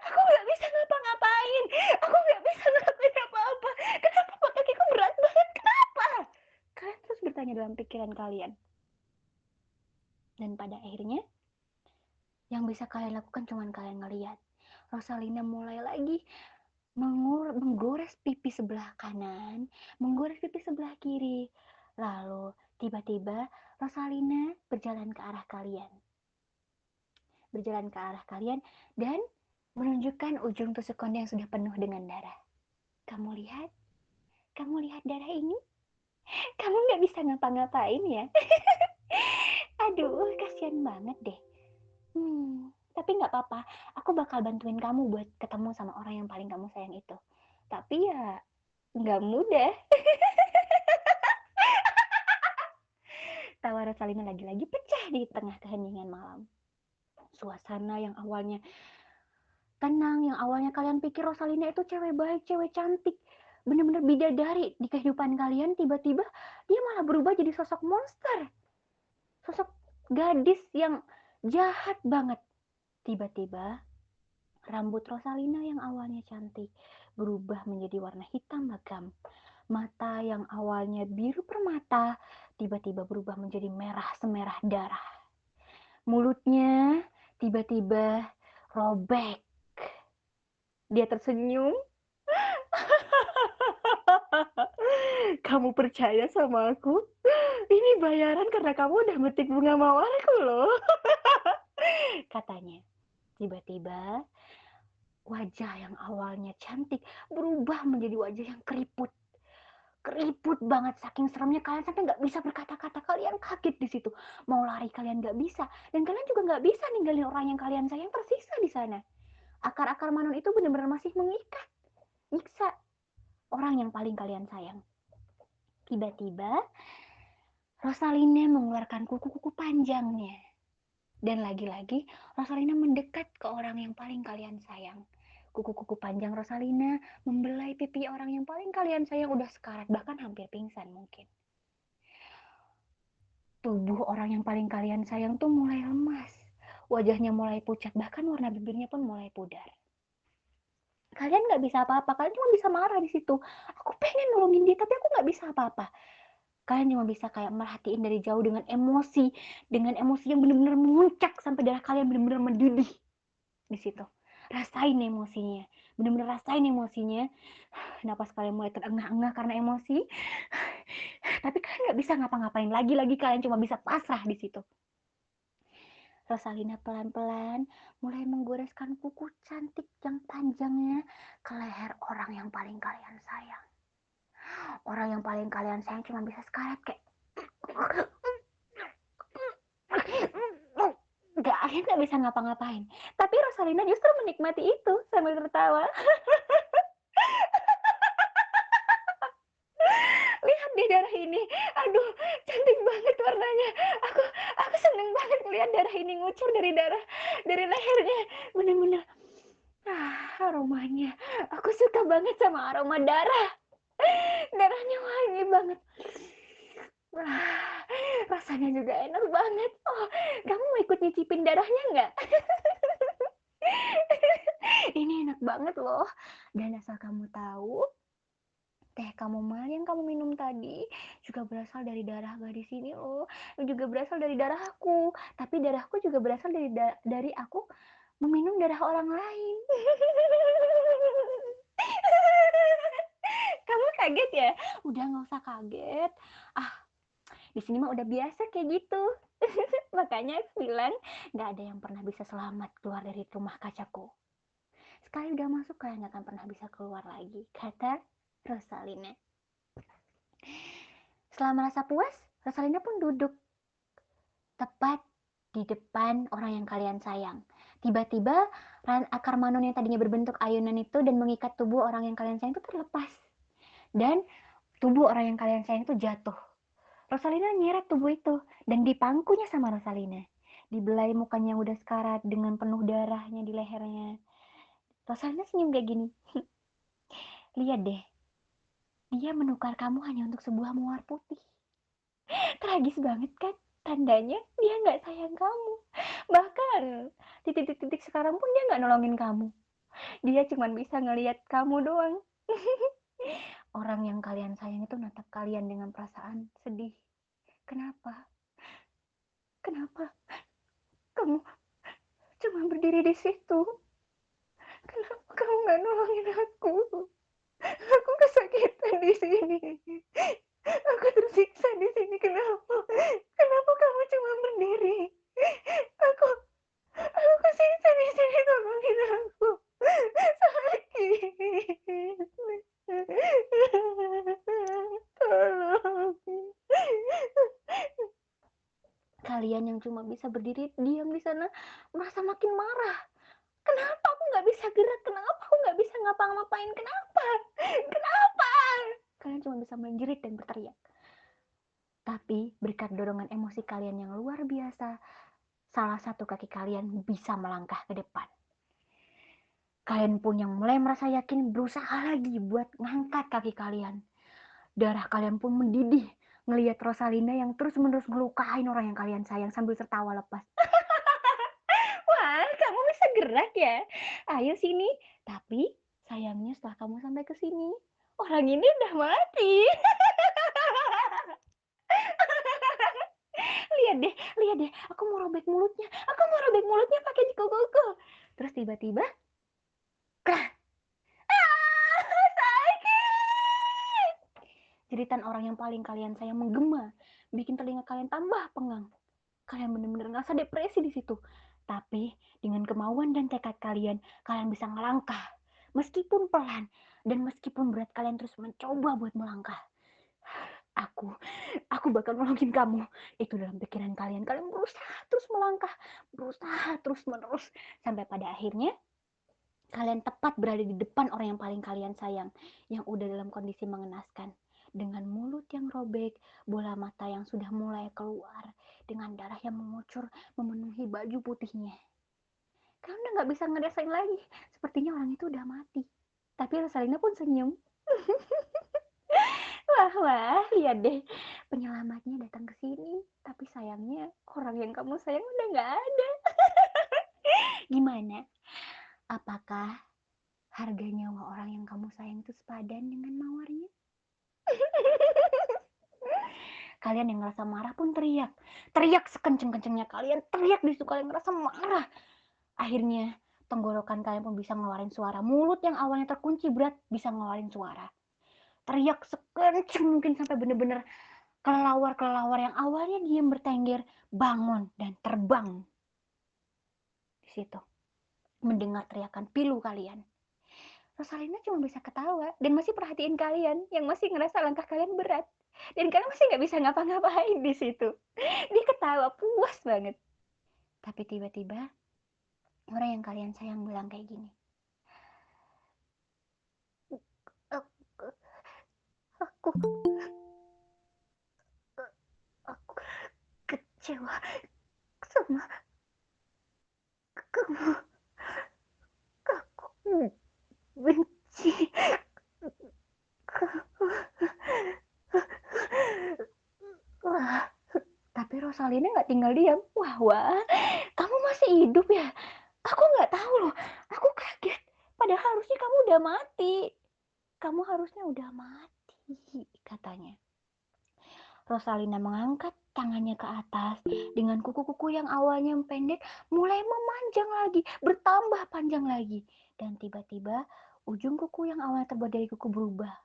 aku nggak bisa ngapa-ngapain, aku nggak bisa ngelakuin apa-apa. Kenapa kakiku berat banget? Kenapa? Kalian terus bertanya dalam pikiran kalian. Dan pada akhirnya, yang bisa kalian lakukan cuma kalian ngeliat. Rosalina mulai lagi menggores pipi sebelah kanan, menggores pipi sebelah kiri. Lalu tiba-tiba Rosalina berjalan ke arah kalian. Berjalan ke arah kalian dan menunjukkan ujung tusuk konde yang sudah penuh dengan darah. Kamu lihat? Kamu lihat darah ini? Kamu nggak bisa ngapa-ngapain ya? Aduh, kasihan banget deh. Tapi nggak apa-apa, aku bakal bantuin kamu buat ketemu sama orang yang paling kamu sayang itu. Tapi ya nggak mudah. Tawa Rosalina lagi-lagi pecah di tengah keheningan malam. Suasana yang awalnya tenang, yang awalnya kalian pikir Rosalina itu cewek baik, cewek cantik, bener-bener bidadari di kehidupan kalian, tiba-tiba dia malah berubah jadi sosok monster. Sosok gadis yang jahat banget. Tiba-tiba rambut Rosalina yang awalnya cantik berubah menjadi warna hitam legam. Mata yang awalnya biru permata tiba-tiba berubah menjadi merah semerah darah. Mulutnya tiba-tiba robek. Dia tersenyum. Kamu percaya sama aku? Ini bayaran karena kamu udah metik bunga mawarku loh. Katanya. Tiba-tiba wajah yang awalnya cantik berubah menjadi wajah yang keriput. Keriput banget, saking seremnya kalian sampai nggak bisa berkata-kata. Kalian kaget di situ. Mau lari kalian nggak bisa, dan kalian juga nggak bisa ninggalin orang yang kalian sayang tersisa di sana. Akar-akar manon itu benar-benar masih mengikat, nyiksa orang yang paling kalian sayang. Tiba-tiba Rosalina mengeluarkan kuku-kuku panjangnya. Dan lagi-lagi Rosalina mendekat ke orang yang paling kalian sayang. Kuku-kuku panjang Rosalina membelai pipi orang yang paling kalian sayang udah sekarat, bahkan hampir pingsan mungkin. Tubuh orang yang paling kalian sayang tuh mulai lemas. Wajahnya mulai pucat, bahkan warna bibirnya pun mulai pudar. Kalian nggak bisa apa-apa, kalian cuma bisa marah di situ. Aku pengen nolongin dia, tapi aku nggak bisa apa-apa. Kalian cuma bisa kayak merhatiin dari jauh dengan emosi yang benar-benar memuncak sampai darah kalian benar-benar mendidih di situ. Rasain emosinya, benar-benar rasain emosinya. Napas kalian mulai terengah-engah karena emosi. Tapi kalian nggak bisa ngapa-ngapain lagi kalian cuma bisa pasrah di situ. Rosalina pelan-pelan mulai menggoreskan kuku cantik yang panjangnya ke leher orang yang paling kalian sayang. Orang yang paling kalian sayang cuma bisa sekarat kayak nggak bisa ngapa-ngapain. Tapi Rosalina justru menikmati itu sambil tertawa. Lihat deh darah ini, aduh cantik banget warnanya. Aku seneng banget melihat darah ini ngucur dari lehernya, bener-bener. Aromanya, aku suka banget sama aroma darah. Darahnya wangi banget. Rasanya juga enak banget. Oh, kamu mau ikut nyicipin darahnya nggak? Ini enak banget loh. Dan asal kamu tahu, teh kamomil yang kamu minum tadi juga berasal dari darah gadis ini loh. Juga berasal dari darahku. Tapi darahku juga berasal dari aku meminum darah orang lain. Kamu kaget ya? Udah nggak usah kaget. Di sini mah udah biasa kayak gitu. Makanya aku bilang nggak ada yang pernah bisa selamat keluar dari rumah kacaku. Sekali udah masuk kalian nggak akan pernah bisa keluar lagi, kata Rosalina. Setelah merasa puas, Rosalina pun duduk tepat di depan orang yang kalian sayang. Tiba-tiba akar manon yang tadinya berbentuk ayunan itu dan mengikat tubuh orang yang kalian sayang itu terlepas. Dan tubuh orang yang kalian sayang itu jatuh. Rosalina nyeret tubuh itu dan dipangkunya sama Rosalina. Dibelai mukanya yang udah sekarat dengan penuh darahnya di lehernya. Rosalina senyum kayak gini. Lihat deh, dia menukar kamu hanya untuk sebuah mawar putih. Tragis banget kan? Tandanya dia nggak sayang kamu. Bahkan di titik-titik sekarang pun dia nggak nolongin kamu. Dia cuma bisa ngelihat kamu doang. Orang yang kalian sayang itu natap kalian dengan perasaan sedih. Kenapa? Kenapa kamu cuma berdiri di situ? Kenapa kamu nggak nolongin aku? Aku kesakitan di sini. Aku tersiksa di sini. Kenapa? Kenapa kamu cuma berdiri? Aku kesiksa di sini. Tolongin aku. Sakit. Tolong. Kalian yang cuma bisa berdiri diam di sana merasa makin marah. Kenapa aku nggak bisa gerak? Kenapa aku nggak bisa ngapa-ngapain? Kenapa? Kenapa? Kalian cuma bisa menjerit dan berteriak. Tapi berkat dorongan emosi kalian yang luar biasa, salah satu kaki kalian bisa melangkah ke depan. Kalian pun yang mulai merasa yakin berusaha lagi buat ngangkat kaki kalian. Darah kalian pun mendidih ngelihat Rosalina yang terus-menerus ngelukain orang yang kalian sayang sambil tertawa lepas. Wah, kamu bisa gerak ya? Ayo sini. Tapi sayangnya setelah kamu sampai ke sini, orang ini udah mati. Lihat deh, aku mau robek mulutnya pakai jiko-jiko. Terus tiba-tiba, sakit. Jeritan orang yang paling kalian sayang menggema, bikin telinga kalian tambah pengang. Kalian benar-benar ngerasa depresi di situ. Tapi dengan kemauan dan tekad kalian bisa ngelangkah. Meskipun pelan dan meskipun berat kalian terus mencoba buat melangkah. Aku bakal nolongin kamu. Itu dalam pikiran kalian. Kalian berusaha terus melangkah. Berusaha terus menerus. Sampai pada akhirnya kalian tepat berada di depan orang yang paling kalian sayang. Yang udah dalam kondisi mengenaskan. Dengan mulut yang robek, bola mata yang sudah mulai keluar, dengan darah yang mengucur memenuhi baju putihnya. Kalian udah gak bisa ngerasain lagi. Sepertinya orang itu udah mati. Tapi Rosalina pun senyum. Wah, lihat deh. Penyelamatnya datang ke sini. Tapi sayangnya orang yang kamu sayang udah gak ada. Gimana? Apakah harga nyawa orang yang kamu sayang itu sepadan dengan mawarnya? Kalian yang ngerasa marah pun teriak. Teriak sekenceng-kencengnya kalian. Teriak di situ kalian ngerasa marah. Akhirnya tenggorokan kalian pun bisa ngeluarin suara. Mulut yang awalnya terkunci berat bisa ngeluarin suara. Teriak sekenceng mungkin sampai bener-bener kelelawar-kelelawar yang awalnya diam bertengger bangun dan terbang. Di situ mendengar teriakan pilu kalian. Rosalina cuma bisa ketawa dan masih perhatiin kalian yang masih ngerasa langkah kalian berat. Dan kalian masih nggak bisa ngapa-ngapain di situ. Dia ketawa puas banget. Tapi tiba-tiba orang yang kalian sayang bilang kayak gini. Aku kecewa sama kamu. Aku benci kamu. Wah, tapi Rosalina nggak tinggal diam. Wah, kamu masih hidup ya? Aku nggak tahu loh. Aku kaget. Padahal harusnya kamu udah mati. Kamu harusnya udah mati, katanya. Rosalina mengangkat tangannya ke atas dengan kuku-kuku yang awalnya pendek mulai memanjang lagi, bertambah panjang lagi. Dan tiba-tiba ujung kuku yang awalnya terbuat dari kuku berubah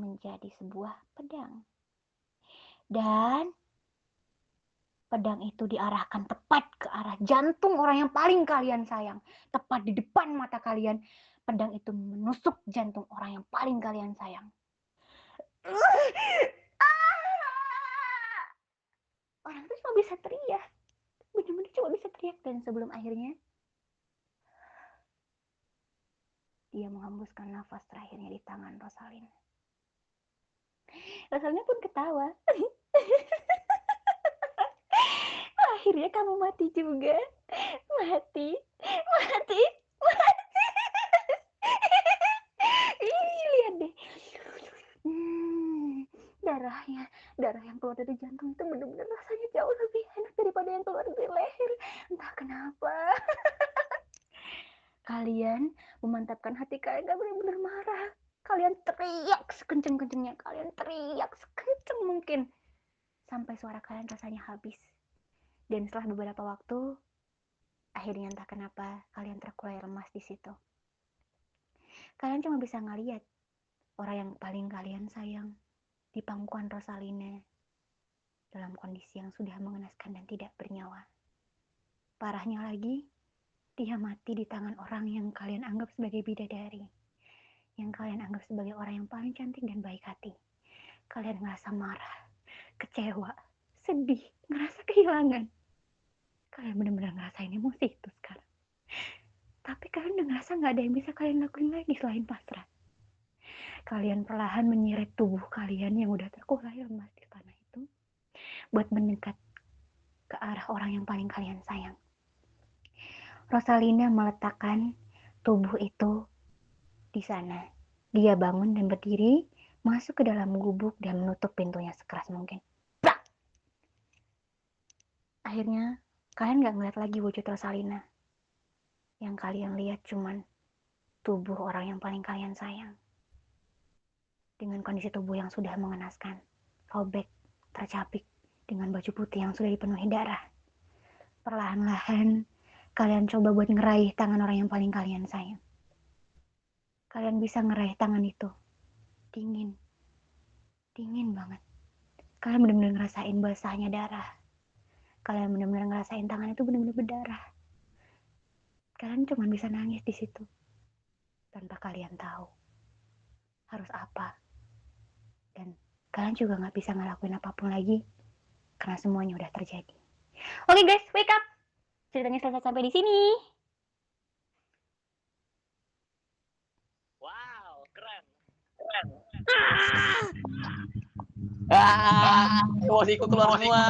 menjadi sebuah pedang. Dan pedang itu diarahkan tepat ke arah jantung orang yang paling kalian sayang. Tepat di depan mata kalian, pedang itu menusuk jantung orang yang paling kalian sayang. Orang itu cuma bisa teriak. Benar-benar cuma bisa teriak. Dan sebelum akhirnya dia menghembuskan nafas terakhirnya di tangan Rosalina. Rosalina pun ketawa. Akhirnya kamu mati juga. Mati. Lihat deh. Darah yang keluar dari jantung itu benar-benar rasanya jauh lebih enak daripada yang keluar dari leher. Entah kenapa. Kalian memantapkan hati kalian gak benar-benar marah. Kalian teriak sekenceng-kencengnya. Kalian teriak sekenceng mungkin. Sampai suara kalian rasanya habis. Dan setelah beberapa waktu, akhirnya entah kenapa kalian terkulai lemas di situ. Kalian cuma bisa ngeliat orang yang paling kalian sayang di pangkuan Rosalina dalam kondisi yang sudah mengenaskan dan tidak bernyawa. Parahnya lagi, dia mati di tangan orang yang kalian anggap sebagai bidadari, yang kalian anggap sebagai orang yang paling cantik dan baik hati. Kalian ngerasa marah, kecewa, sedih, ngerasa kehilangan. Kalian benar-benar ngerasain emosi itu sekarang. Tapi kalian udah ngerasa gak ada yang bisa kalian lakuin lagi selain pasrah. Kalian perlahan menyeret tubuh kalian yang udah terkulai lemas di tanah itu buat mendekat ke arah orang yang paling kalian sayang. Rosalina meletakkan tubuh itu di sana. Dia bangun dan berdiri, masuk ke dalam gubuk dan menutup pintunya sekeras mungkin. Brak! Akhirnya, kalian gak ngeliat lagi wujud Rosalina. Yang kalian lihat cuman tubuh orang yang paling kalian sayang. Dengan kondisi tubuh yang sudah mengenaskan, robek, tercapik, dengan baju putih yang sudah dipenuhi darah. Perlahan-lahan, kalian coba buat ngeraih tangan orang yang paling kalian sayang. Kalian bisa ngeraih tangan itu. Dingin. Dingin banget. Kalian benar-benar ngerasain basahnya darah. Kalian benar-benar ngerasain tangan itu benar-benar berdarah. Kalian cuma bisa nangis di situ. Tanpa kalian tahu harus apa. Dan kalian juga gak bisa ngelakuin apapun lagi. Karena semuanya udah terjadi. Oke guys, wake up! Ceritanya selesai sampai di sini. Wow, keren. Emosiku keluar semua.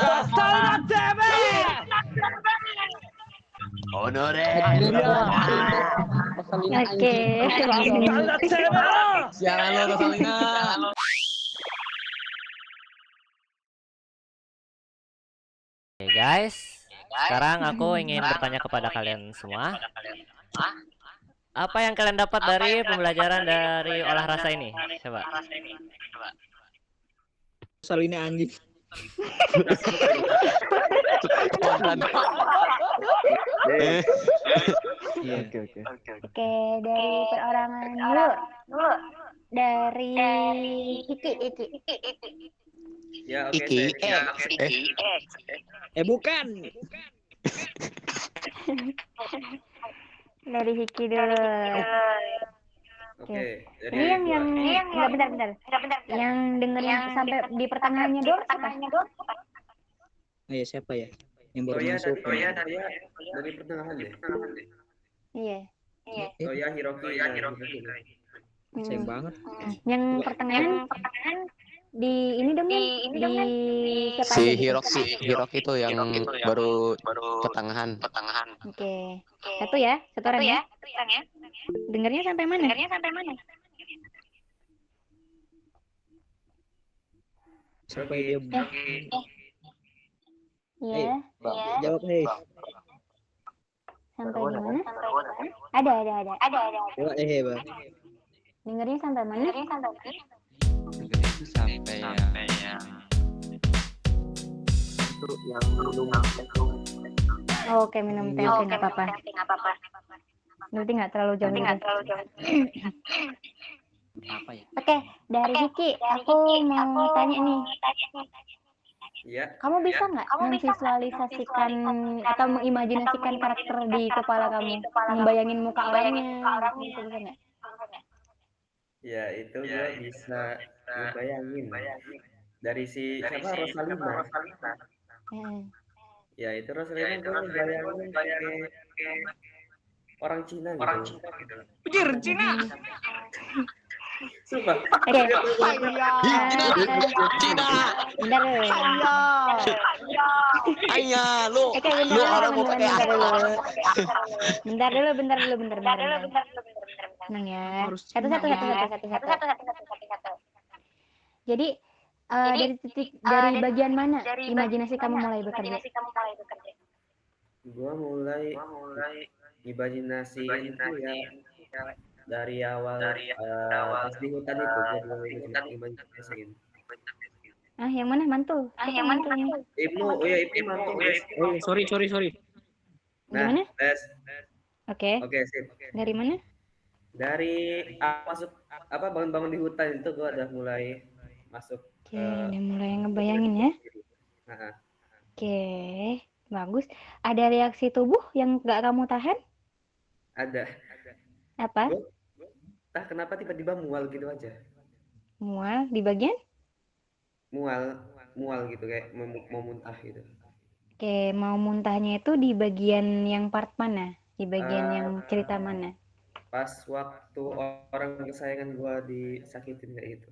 Oke. Sialan lo Rosalina. Oke guys, sekarang aku ingin bertanya kepada kalian semua. Apa yang kalian dapat dari pembelajaran dari olah rasa ini? Coba. Rosalina anjing. Spontan. Iya. Oke, dari perorangan dulu. Dari Iki. Ya, oke. Iki. Bukan. Dari Hiki dulu. Oke. Dari Ini yang gua. bentar. Yang dengerin sampai di pertengahannya doang siapa? Iya, siapa ya? Yang baru Toya masuk. tadi dari pertengahan deh. Iya. Toya Hiroki. Sayang banget. Yang pertengahan di ini dong di siapa Si aja gitu? Hiroki itu yang baru pertengahan. Oke. Satu orang ya. Dengernya sampai mana? Sampai dia Iya. jawab, hei. Sampai di mana? Ada. Jawab, Bang. Dengernya sampai mana? Sampai yang Oke, minum teh, oke, nggak apa-apa. Berarti nggak terlalu jauh. apa ya? Oke, dari Hiki, aku mau tanya nih. Iya. Kamu bisa nggak memvisualisasikan atau mengimajinasikan karakter di kepala kamu? Membayangin muka orangnya, gitu bisa nggak? Ya, itu gua bisa ngebayangin. Dari si siapa Rosalina. Ya, itu Rosalina gua ngebayangin pakai orang Cina gitu. Pikir Cina. Sumpah. Oke. Cina. Bentar dulu. Ayah, lu Oke, lu orang mau pakai bentar dulu. Bentar. Tenang ya. Satu. Jadi dari bagian mana imajinasi kamu mulai bekerja? Gua mulai imajinasiin tuh ya dari awal pas di hutan itu gua mulai imajinasiin. Yang mana mantul? Ibnu mantul. Oh, sorry. Nah, Gimana? tes. Oke. Oke, sip. Dari mana? Dari masuk bangun-bangun di hutan itu gua udah mulai masuk. Oke, udah mulai ngebayangin ya. Nah, Oke, bagus. Ada reaksi tubuh yang nggak kamu tahan? ada. Apa? Entah kenapa tiba-tiba mual gitu aja. Mual di bagian? Mual gitu kayak mau muntah gitu. Oke, mau muntahnya itu di bagian yang part mana? Di bagian yang cerita mana? Pas waktu orang kesayangan gua disakitin kayak gitu.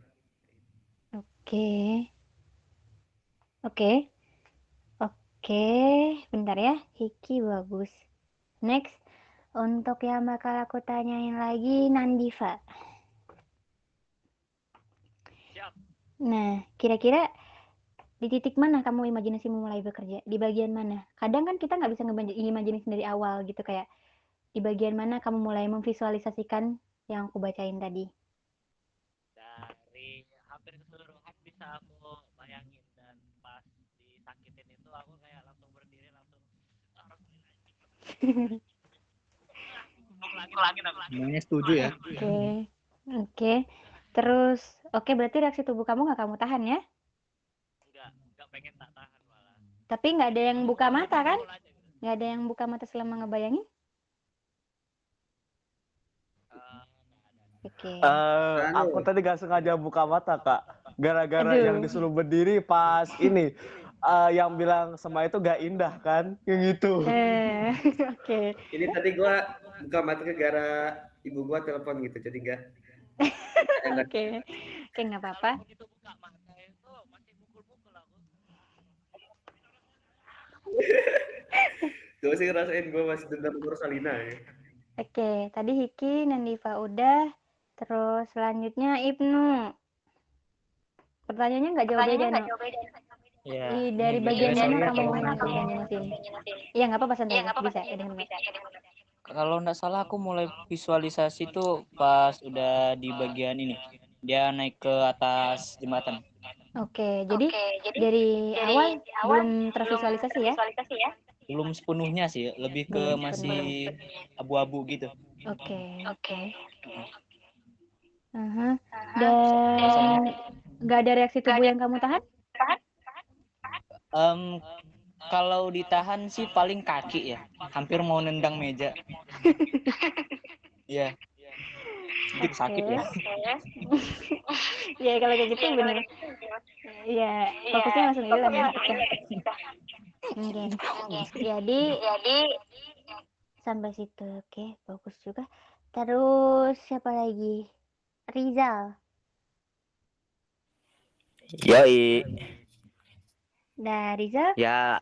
Oke, bentar ya. Hiki bagus. Next, untuk yang bakal aku tanyain lagi Nandiva. Siap. Nah, kira-kira di titik mana kamu imajinasimu mulai bekerja? Di bagian mana? Kadang kan kita nggak bisa imajinasi dari awal gitu, kayak di bagian mana kamu mulai memvisualisasikan yang aku bacain tadi? Dari hampir keseluruhan bisa aku bayangin, dan pas disakitin itu aku kayak langsung berdiri langsung Semuanya setuju ya. Oke. Terus, berarti reaksi tubuh kamu nggak kamu tahan ya? Enggak pengen tak tahan malah. Tapi nggak ada yang buka mata kan? Nggak ada yang buka mata selama ngebayangin? Oke. Aku tadi gak sengaja buka mata, Kak. Gara-gara Aduh. yang disuruh berdiri pas ini. Yang bilang sama itu gak indah kan? Yang gitu. Oke. Ini tadi gua buka mata gara ibu gua telepon gitu, jadi enggak. Oke, nggak apa-apa. Itu buka mata itu masih mukul-mukul aku. Gua sih ngerasain gua masih dendam sama Rosalina ya. Oke, tadi Hiki, Nandiva udah. Terus selanjutnya Ibnu. Pertanyaannya nggak jauh beda, no? Iya. Dari bagian sorry mana ya, kamu kalau mulai nggak imajinasiin? Iya, nggak apa-apa, santai. Bisa. Kalau nggak salah aku mulai visualisasi tuh pas udah di bagian ini. Dia naik ke atas jembatan. Oke, jadi dari awal belum tervisualisasi ya? Belum sepenuhnya sih, lebih ke Belum masih abu-abu gitu. Oke. Aha. Dan nggak ada reaksi tubuh yang kamu tahan? Kalau ditahan sih paling kaki ya, hampir mau nendang meja. Iya, sedikit sakit ya. Ya kalau kayak gitu bener. Ya fokusnya langsung hilang ya. Oke. Jadi sampai situ, oke, bagus juga. Terus siapa lagi? Rizal. Yoi. Nah, Rizal, Ya,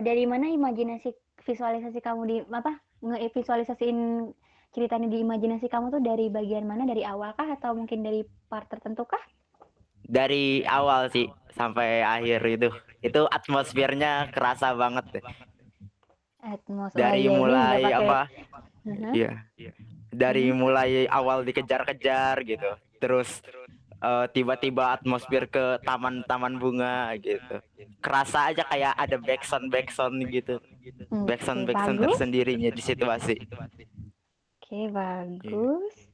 dari mana imajinasi visualisasi kamu di apa? Ngevisualisasiin ceritanya di imajinasi kamu tuh dari bagian mana? Dari awal kah atau mungkin dari part tertentu kah? dari awal sih sampai akhir itu. Itu atmosfernya kerasa banget deh. Atmos. Wah, Dari iya ini nggak mulai pakai. apa? Uh-huh. Iya. Dari mulai awal dikejar-kejar gitu. Terus tiba-tiba atmosfer ke taman-taman bunga gitu. Kerasa aja kayak ada backsound gitu. Backsound Bagus. tersendirinya di situasi. Oke, bagus.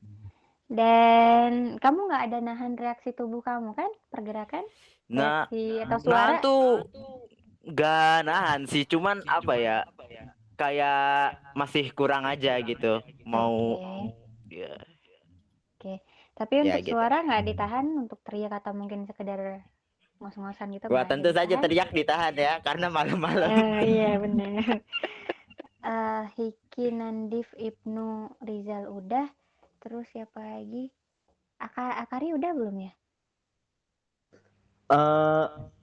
Dan kamu nggak ada nahan reaksi tubuh kamu kan? Pergerakan, Nah, reaksi atau nahan suara? tuh gak nahan sih, cuman apa ya? Kayak masih kurang aja gitu. Mau Oke. ya, Oke. Tapi ya untuk gitu. suara nggak ditahan untuk teriak atau mungkin sekedar ngos-ngosan gitu Wah, nggak ada tentu saja ditahan? teriak ditahan ya, karena malam-malam. Iya benar. Hiki Nandif Ibnu Rizal udah. Terus siapa lagi? Akari udah belum ya?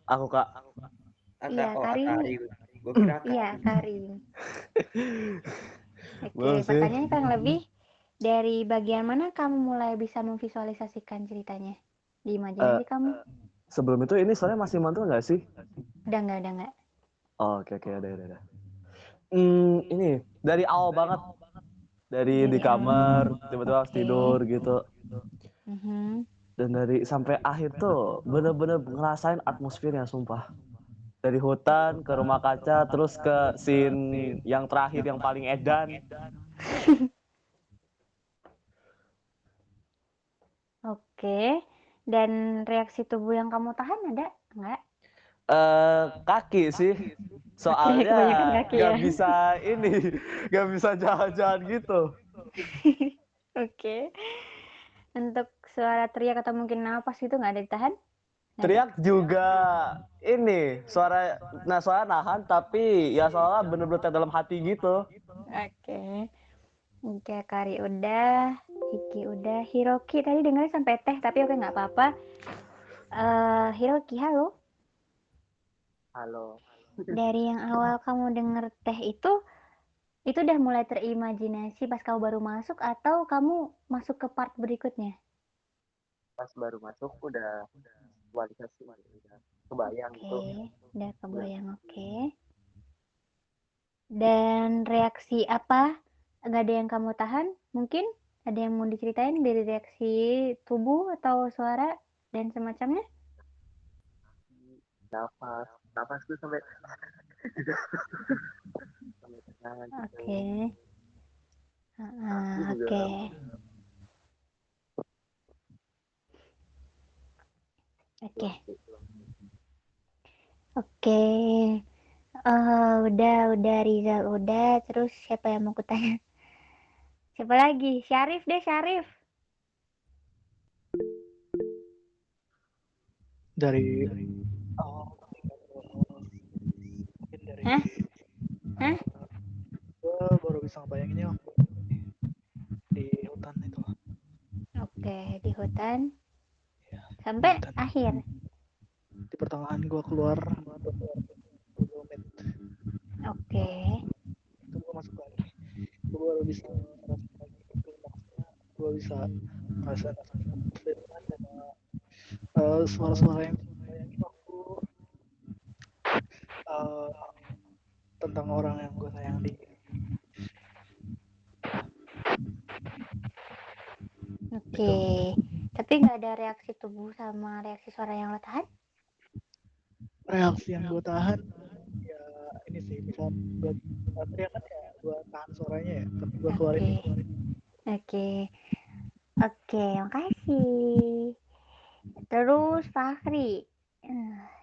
Aku Kak. Iya, Akari. Akari. Gue kira Iya, Akari. Belum Oke, sih. pertanyaannya kurang lebih dari bagian mana kamu mulai bisa memvisualisasikan ceritanya di imajinasi kamu? Sebelum itu ini soalnya masih mantul nggak sih? Udah nggak. Oh, oke, udah. Ini dari awal banget. Dari di Dari kamar, awal. tiba-tiba harus Oke. tidur gitu. Mhm. Dan dari sampai akhir tuh bener-bener ngerasain atmosfernya, sumpah. Dari hutan ke rumah kaca, terus ke scene yang terakhir yang paling edan. Oke. Dan reaksi tubuh yang kamu tahan ada nggak? Kaki sih. Oke, Soalnya kebanyakan kaki nggak ya. bisa ini, nggak bisa jalan-jalan gitu. Oke. Untuk suara teriak atau mungkin napas itu nggak ada ditahan? Nggak ada? Teriak juga ini suara nahan tapi ya soalnya bener-bener dalam hati gitu. Oke. Oke, Kari udah, Hiki udah, Hiroki tadi dengarnya sampai teh, tapi oke nggak apa-apa. Hiroki, halo. Halo. Dari yang awal kamu denger teh itu udah mulai terimajinasi pas kamu baru masuk atau kamu masuk ke part berikutnya? Pas baru masuk udah visualisasi, udah kebayang gitu. Oke, udah kebayang, oke. Dan reaksi apa? Nggak ada yang kamu tahan? Mungkin ada yang mau diceritain dari reaksi tubuh atau suara dan semacamnya? Nafas tuh sampai sampai tangan gitu. Oke. Kaki juga Oke. Oke. Oke. Udah Rizal udah. Terus siapa yang mau kutanya? Siapa lagi? Syarif deh, Syarif. Dari mungkin dari Hah? gue baru bisa ngebayanginnya di hutan itu. Oke, di hutan. Ya, Sampai hutan. akhir. Di pertengahan gue keluar 20 menit. Oke. Itu gue masuk lagi. Gue baru bisa ngerasain klimaksnya. Gue bisa ngerasain atmosfernya sama suara-suara yang bayangin waktu tentang orang yang gue sayang di. Oke. Tapi nggak ada reaksi tubuh sama reaksi suara yang lo tahan? reaksi yang gue tahan ya ini sih misal gue teriak kan ya gue tahan suaranya ya tapi gue keluarin Oke. nih. Oke. Oke, makasih. Terus Fahri.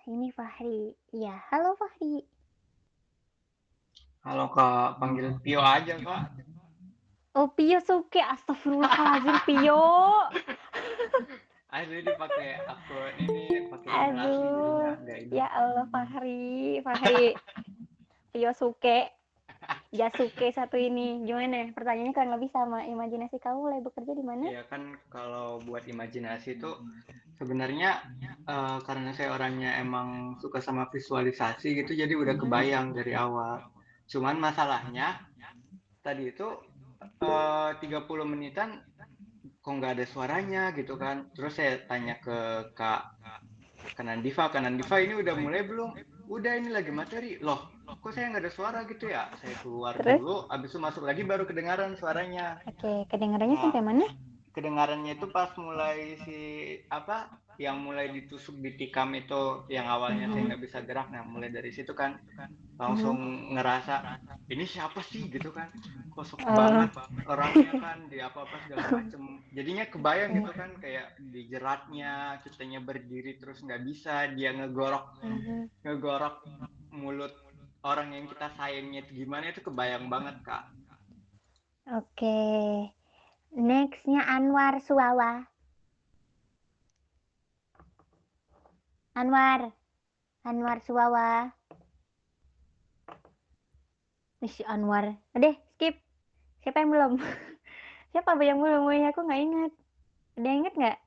Ini Fahri. Ya, halo Fahri. Halo Kak, panggil Tio aja Kak. Oh, Pio Suke. Astagfirullahaladzim, Pio. Asli dipakai akun ini, pakai email asli jadinya Aduh. nggak ini. Ya Allah, Fahri. Fahri. Pio Suke. Jasuke satu ini. Gimana? Pertanyaannya kurang lebih sama. Imajinasi kamu mulai bekerja di mana? Iya kan kalau buat imajinasi itu sebenarnya karena saya orangnya emang suka sama visualisasi gitu, jadi udah kebayang dari awal. Cuman masalahnya tadi itu 30 menitan kok nggak ada suaranya gitu kan. Terus saya tanya ke Kak Kanandiva ini udah mulai belum? Udah, ini lagi materi. Loh, kok saya nggak ada suara gitu ya? Saya keluar Terus? dulu, abis itu masuk lagi baru kedengaran suaranya. Oke, kedengarannya Nah, sampai mana? kedengarannya itu pas mulai yang mulai ditusuk ditikam itu, yang awalnya saya nggak bisa gerak. Nah, mulai dari situ kan langsung ngerasa ini siapa sih gitu kan, kosong banget orangnya kan, di apa-apa segala macem. Jadinya kebayang gitu kan, kayak di jeratnya kitanya berdiri terus nggak bisa, dia ngegorok mulut orang yang kita sayangnya itu gimana, itu kebayang banget Kak. Oke. Nextnya Anwar Suwawa. Anwar Suwawa. Si Anwar. Udah, skip. Siapa yang belum? Siapa yang belum? Aku nggak ingat. Ada yang ingat nggak?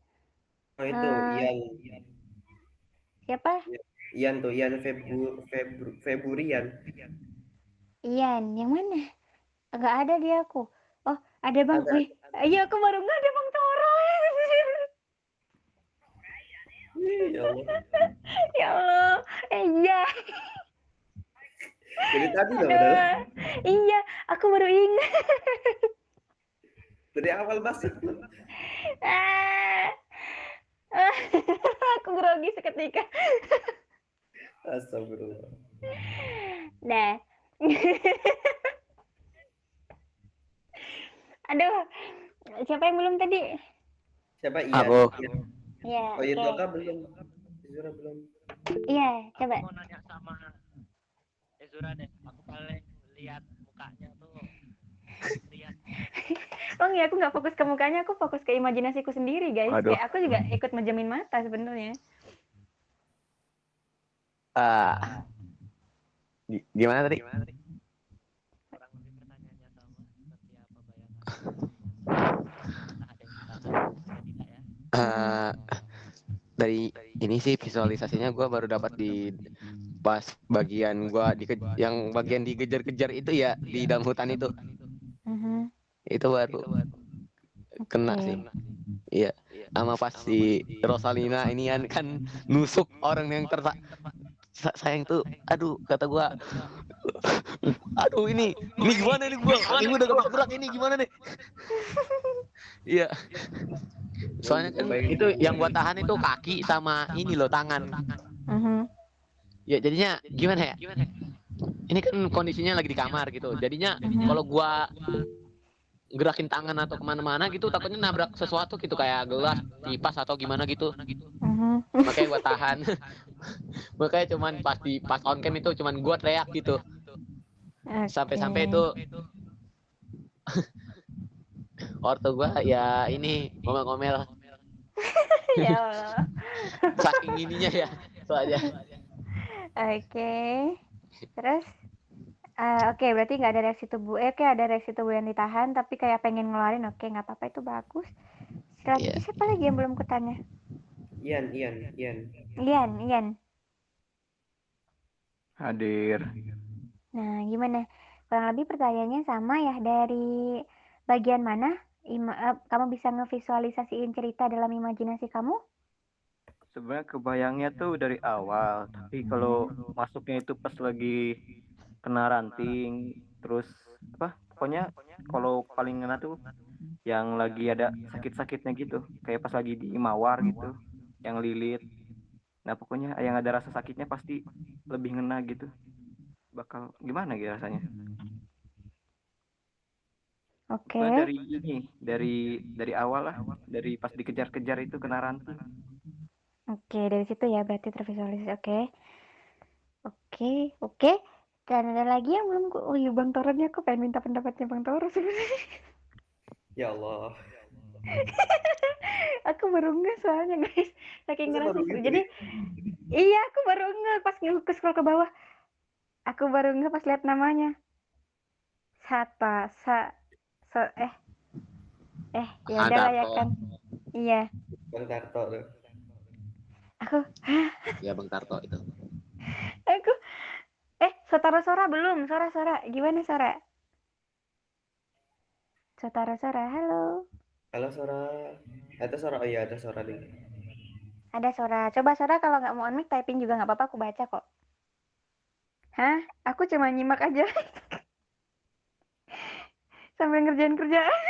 Oh itu Ian. Siapa? Ian tuh, Ian Feburian. Ian, yang mana? Nggak ada dia aku. Oh, ada Bang. Ada. Wih, iya aku baru nggak ada Bang Toro. Ya Allah. Ya Allah. Iya. Jadi tadi loh, Aduh. Iya, aku baru ingat. dari awal masuk. Aku grogi seketika. Astagfirullah. Nah. Aduh, siapa yang belum tadi? Siapa Ian? Aku. Ya, Oh itu oke. kan belum. Zura belum. Iya, coba. Mau nanya sama Ezura deh. Aku paling lihat mukanya tuh. Lihat. Oh iya, aku nggak fokus ke mukanya, aku fokus ke imajinasiku sendiri, guys. Aduh. Kayak aku juga ikut menjamin mata sebenarnya. Gimana tadi? Kurang lebih pertanyaannya sama seperti apa bayangan. Entah ada yang ditahan, ada tidak ya. Dari ini sih visualisasinya gue baru dapat di pas bagian yang bagian dikejar-kejar itu ya, di dalam hutan itu. Itu baru kena sih. Iya. Sama pas si Rosalina ini kan nusuk orang yang sayang tuh. Aduh, kata gua, aduh ini gimana nih, gua ini udah gak gerak, ini gimana nih. Iya. Soalnya kan itu yang gua tahan itu kaki sama ini loh, tangan. Ya jadinya gimana ya? Ini kan kondisinya lagi di kamar gitu. Jadinya kalau gua gerakin tangan atau kemana-mana gitu, takutnya nabrak sesuatu gitu, kayak gelas, kipas atau gimana gitu. Makanya gua tahan. Makanya cuman pas on cam itu cuman gua teriak gitu. Sampai-sampai itu ortu gua ya ini ngomel-ngomel. Ya Allah. Saking ininya ya soalnya. Oke. Terus oke, berarti nggak ada reaksi tubuh. Oke, ada reaksi tubuh yang ditahan tapi kayak pengen ngeluarin. Oke, nggak apa-apa, itu bagus. Selanjutnya siapa lagi yang belum kutanya? Ian. Hadir. Nah, gimana? Kurang lebih pertanyaannya sama ya. Dari bagian mana kamu bisa ngevisualisasiin cerita dalam imajinasi kamu? Sebenarnya kebayangnya tuh dari awal, tapi kalau masuknya itu pas lagi kena ranting, terus pokoknya kalau paling ngena tuh yang lagi ada sakit-sakitnya gitu, kayak pas lagi di mawar gitu, yang lilit. Nah pokoknya yang ada rasa sakitnya pasti lebih ngena gitu. Bakal gimana gitu rasanya? Oke. Nah, dari ini, dari awal lah, dari pas dikejar-kejar itu kena ranting. Oke, dari situ ya berarti tervisualisasi. Oke. Dan ada lagi yang belum oh iya Bang Toro nih, aku pengen minta pendapatnya Bang Toro sebenarnya. Ya Allah. Aku baru ngeh soalnya guys, saking Masa ngerasa baru gitu jadi nih? iya aku baru ngeh pas scroll ke bawah, aku baru ngeh pas lihat namanya Sata ya udah lah ya Antarto. kan, iya Bang Tarto tuh. aku Ya Bang Tarto itu. aku Sora belum, Sora gimana Sora? Sora halo. Halo Sora. Ada Sora, oh iya ada Sora nih. Ada Sora, coba Sora kalau nggak mau on mic typing juga nggak apa-apa, aku baca kok. Hah? Aku cuma nyimak aja sambil ngerjain kerjaan.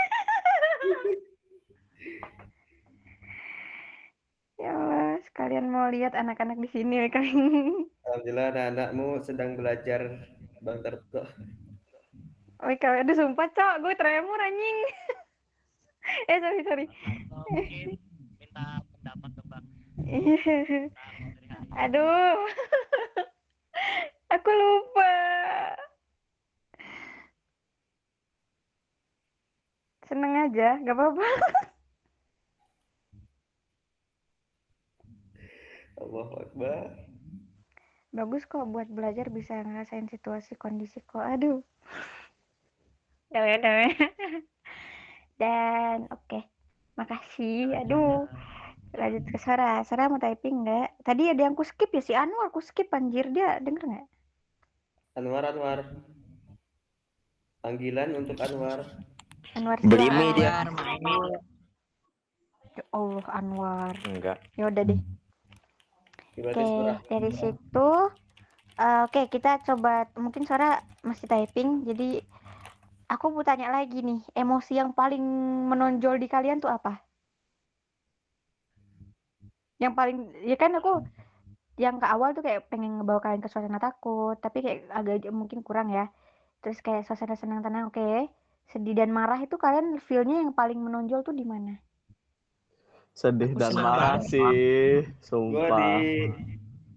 Ya Allah, sekalian mau lihat anak-anak di sini kan. Alhamdulillah anak-anakmu sedang belajar Bang Tarto. Kalau aduh sumpah cok, gue tremor anjing. Sorry. Mungkin minta pendapat dong Bang. Aduh. Aku lupa. Seneng aja, gak apa-apa. Allahu Akbar. Bagus kok buat belajar, bisa ngerasain situasi kondisi kok. Aduh. Dawe. Dan oke. Makasih. Aduh. Lanjut ke Sora. Sora mau typing nggak? Tadi ada yang ku skip ya, si Anwar ku skip anjir, dia denger nggak? Anwar. Panggilan untuk Anwar. Anwar Beli silakan. mie dia. Ya Allah Anwar. Enggak. Ya udah deh. Berarti Oke, Sora. dari situ oke, kita coba, mungkin Sora masih typing, jadi aku mau tanya lagi nih, emosi yang paling menonjol di kalian tuh apa? Yang paling, ya kan aku yang ke awal tuh kayak pengen ngebawa kalian ke suasana takut, tapi kayak agak mungkin kurang ya. Terus kayak suasana senang tenang, oke. Sedih dan marah itu kalian feel-nya yang paling menonjol tuh di mana? Sedih Aku dan senang marah banget. sih, Gue sumpah.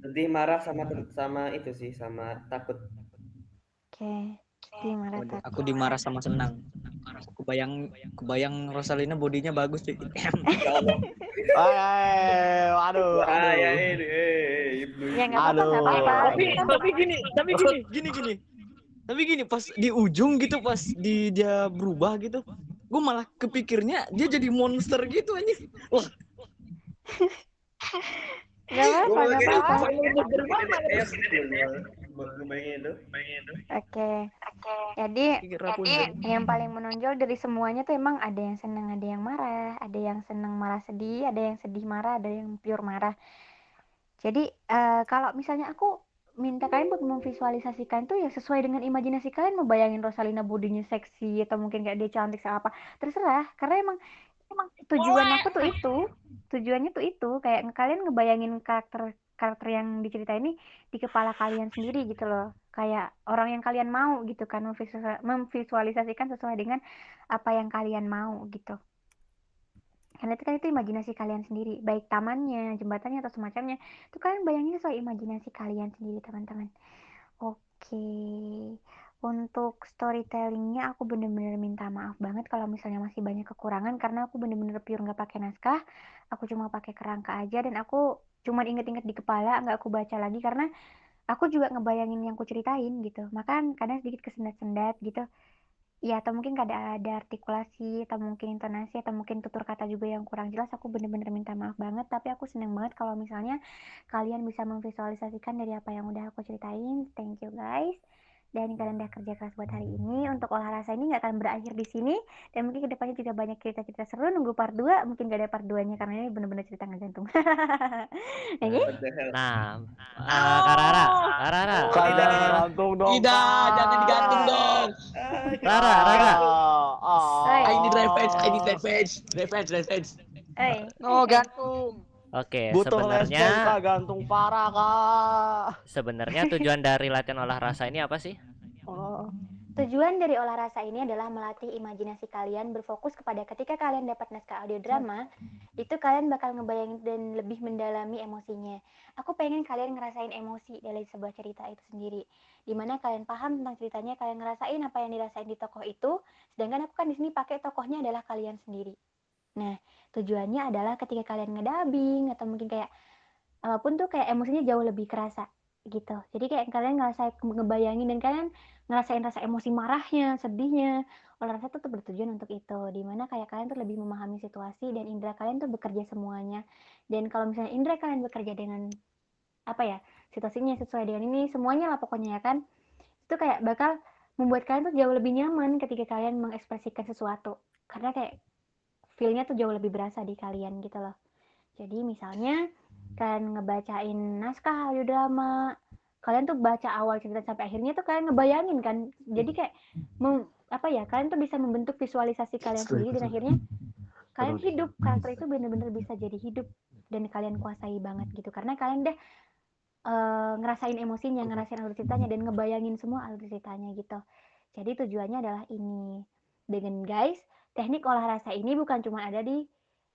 sedih marah sama itu sih, sama takut. Oke, sedih marah takut. Aku dimarah sama senang. Kebayang Rosalina bodinya bagus cuy. Ya Allah. Aduh. Bahaya ini. Ibnu. Ya nggak apa-apa. Tapi gini pas di ujung gitu, pas dia berubah gitu, gue malah kepikirnya dia jadi monster gitu anjing. Wah, Nggak apa-apa. Oke. Jadi yang paling menonjol dari semuanya tuh emang ada yang seneng, ada yang marah, ada yang seneng marah sedih, ada yang sedih marah, ada yang pure marah. Jadi kalau misalnya aku minta kalian buat memvisualisasikan tuh ya sesuai dengan imajinasi kalian, mau bayangin Rosalina bodinya seksi atau mungkin kayak dia cantik apa, terserah. Karena emang tujuan aku tuh tujuannya tuh itu kayak kalian ngebayangin karakter yang diceritain ini di kepala kalian sendiri gitu loh, kayak orang yang kalian mau gitu kan, memvisualisasikan sesuai dengan apa yang kalian mau gitu. Karena itu kan itu imajinasi kalian sendiri, baik tamannya, jembatannya atau semacamnya, itu kalian bayangin sesuai imajinasi kalian sendiri teman-teman. Oke, untuk storytellingnya aku bener-bener minta maaf banget kalau misalnya masih banyak kekurangan, karena aku bener-bener pure nggak pakai naskah, aku cuma pakai kerangka aja, dan aku cuma inget-inget di kepala, nggak aku baca lagi karena aku juga ngebayangin yang aku ceritain gitu, maka kadang sedikit kesendat-sendat gitu. Ya, atau mungkin ada artikulasi, atau mungkin intonasi, atau mungkin tutur kata juga yang kurang jelas. Aku bener-bener minta maaf banget, tapi aku seneng banget kalau misalnya kalian bisa memvisualisasikan dari apa yang udah aku ceritain. Thank you guys. Dan kalian udah kerja keras buat hari ini. Untuk olah rasa ini nggak akan berakhir di sini, dan mungkin kedepannya juga banyak cerita-cerita seru. Nunggu part 2, mungkin gak ada part 2-nya karena ini bener-bener cerita ngegantung. Oke? Nah, Karara. Jangan gantung dong. tidak, jangan digantung dong. Rara. I need revenge. Oi. No gantung. Oke, Butuh les dong, Kak, sebenarnya gantung parah, Kak. tujuan dari latihan olah rasa ini apa sih? Oh. Tujuan dari olah rasa ini adalah melatih imajinasi kalian berfokus kepada ketika kalian dapat naskah audio drama, itu kalian bakal ngebayangin dan lebih mendalami emosinya. Aku pengen kalian ngerasain emosi dari sebuah cerita itu sendiri. Dimana kalian paham tentang ceritanya, kalian ngerasain apa yang dirasain di tokoh itu, sedangkan aku kan di sini pakai tokohnya adalah kalian sendiri. Nah, tujuannya adalah ketika kalian ngedabing atau mungkin kayak apapun tuh kayak emosinya jauh lebih kerasa gitu. Jadi kayak kalian ngebayangin dan kalian ngerasain rasa emosi marahnya, sedihnya. Olah rasa tuh bertujuan untuk itu. Dimana kayak kalian tuh lebih memahami situasi dan indera kalian tuh bekerja semuanya. Dan kalau misalnya indera kalian bekerja dengan apa ya, situasinya sesuai dengan ini semuanya lah pokoknya ya kan. Itu kayak bakal membuat kalian tuh jauh lebih nyaman ketika kalian mengekspresikan sesuatu. Karena kayak feel-nya tuh jauh lebih berasa di kalian gitu loh. Jadi misalnya kalian ngebacain naskah audio drama, kalian tuh baca awal cerita sampai akhirnya tuh kalian ngebayangin kan. Jadi kayak kalian tuh bisa membentuk visualisasi kalian sendiri dan akhirnya kalian hidup, karakter itu benar-benar bisa jadi hidup dan kalian kuasai banget gitu karena kalian udah ngerasain emosinya, ngerasain alur ceritanya dan ngebayangin semua alur ceritanya gitu. Jadi tujuannya adalah ini. Dengan guys, teknik olah rasa ini bukan cuma ada di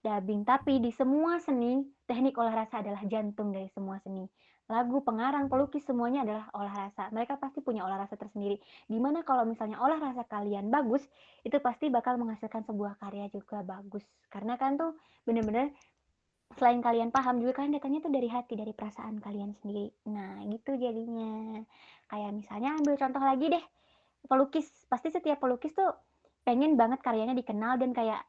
dubbing, tapi di semua seni, teknik olah rasa adalah jantung dari semua seni. Lagu, pengarang, pelukis, semuanya adalah olah rasa. Mereka pasti punya olah rasa tersendiri. Dimana kalau misalnya olah rasa kalian bagus, itu pasti bakal menghasilkan sebuah karya juga bagus. Karena kan tuh bener-bener selain kalian paham juga kalian datangnya tuh dari hati, dari perasaan kalian sendiri. Nah gitu jadinya. Kayak misalnya ambil contoh lagi deh, pelukis. Pasti setiap pelukis tuh pengen banget karyanya dikenal dan kayak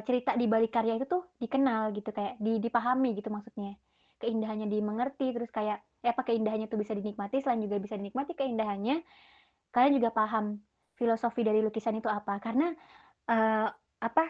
cerita di balik karya itu tuh dikenal gitu, kayak dipahami gitu maksudnya. Keindahannya dimengerti, terus kayak keindahannya tuh bisa dinikmati, selain juga bisa dinikmati keindahannya, kalian juga paham filosofi dari lukisan itu apa. Karena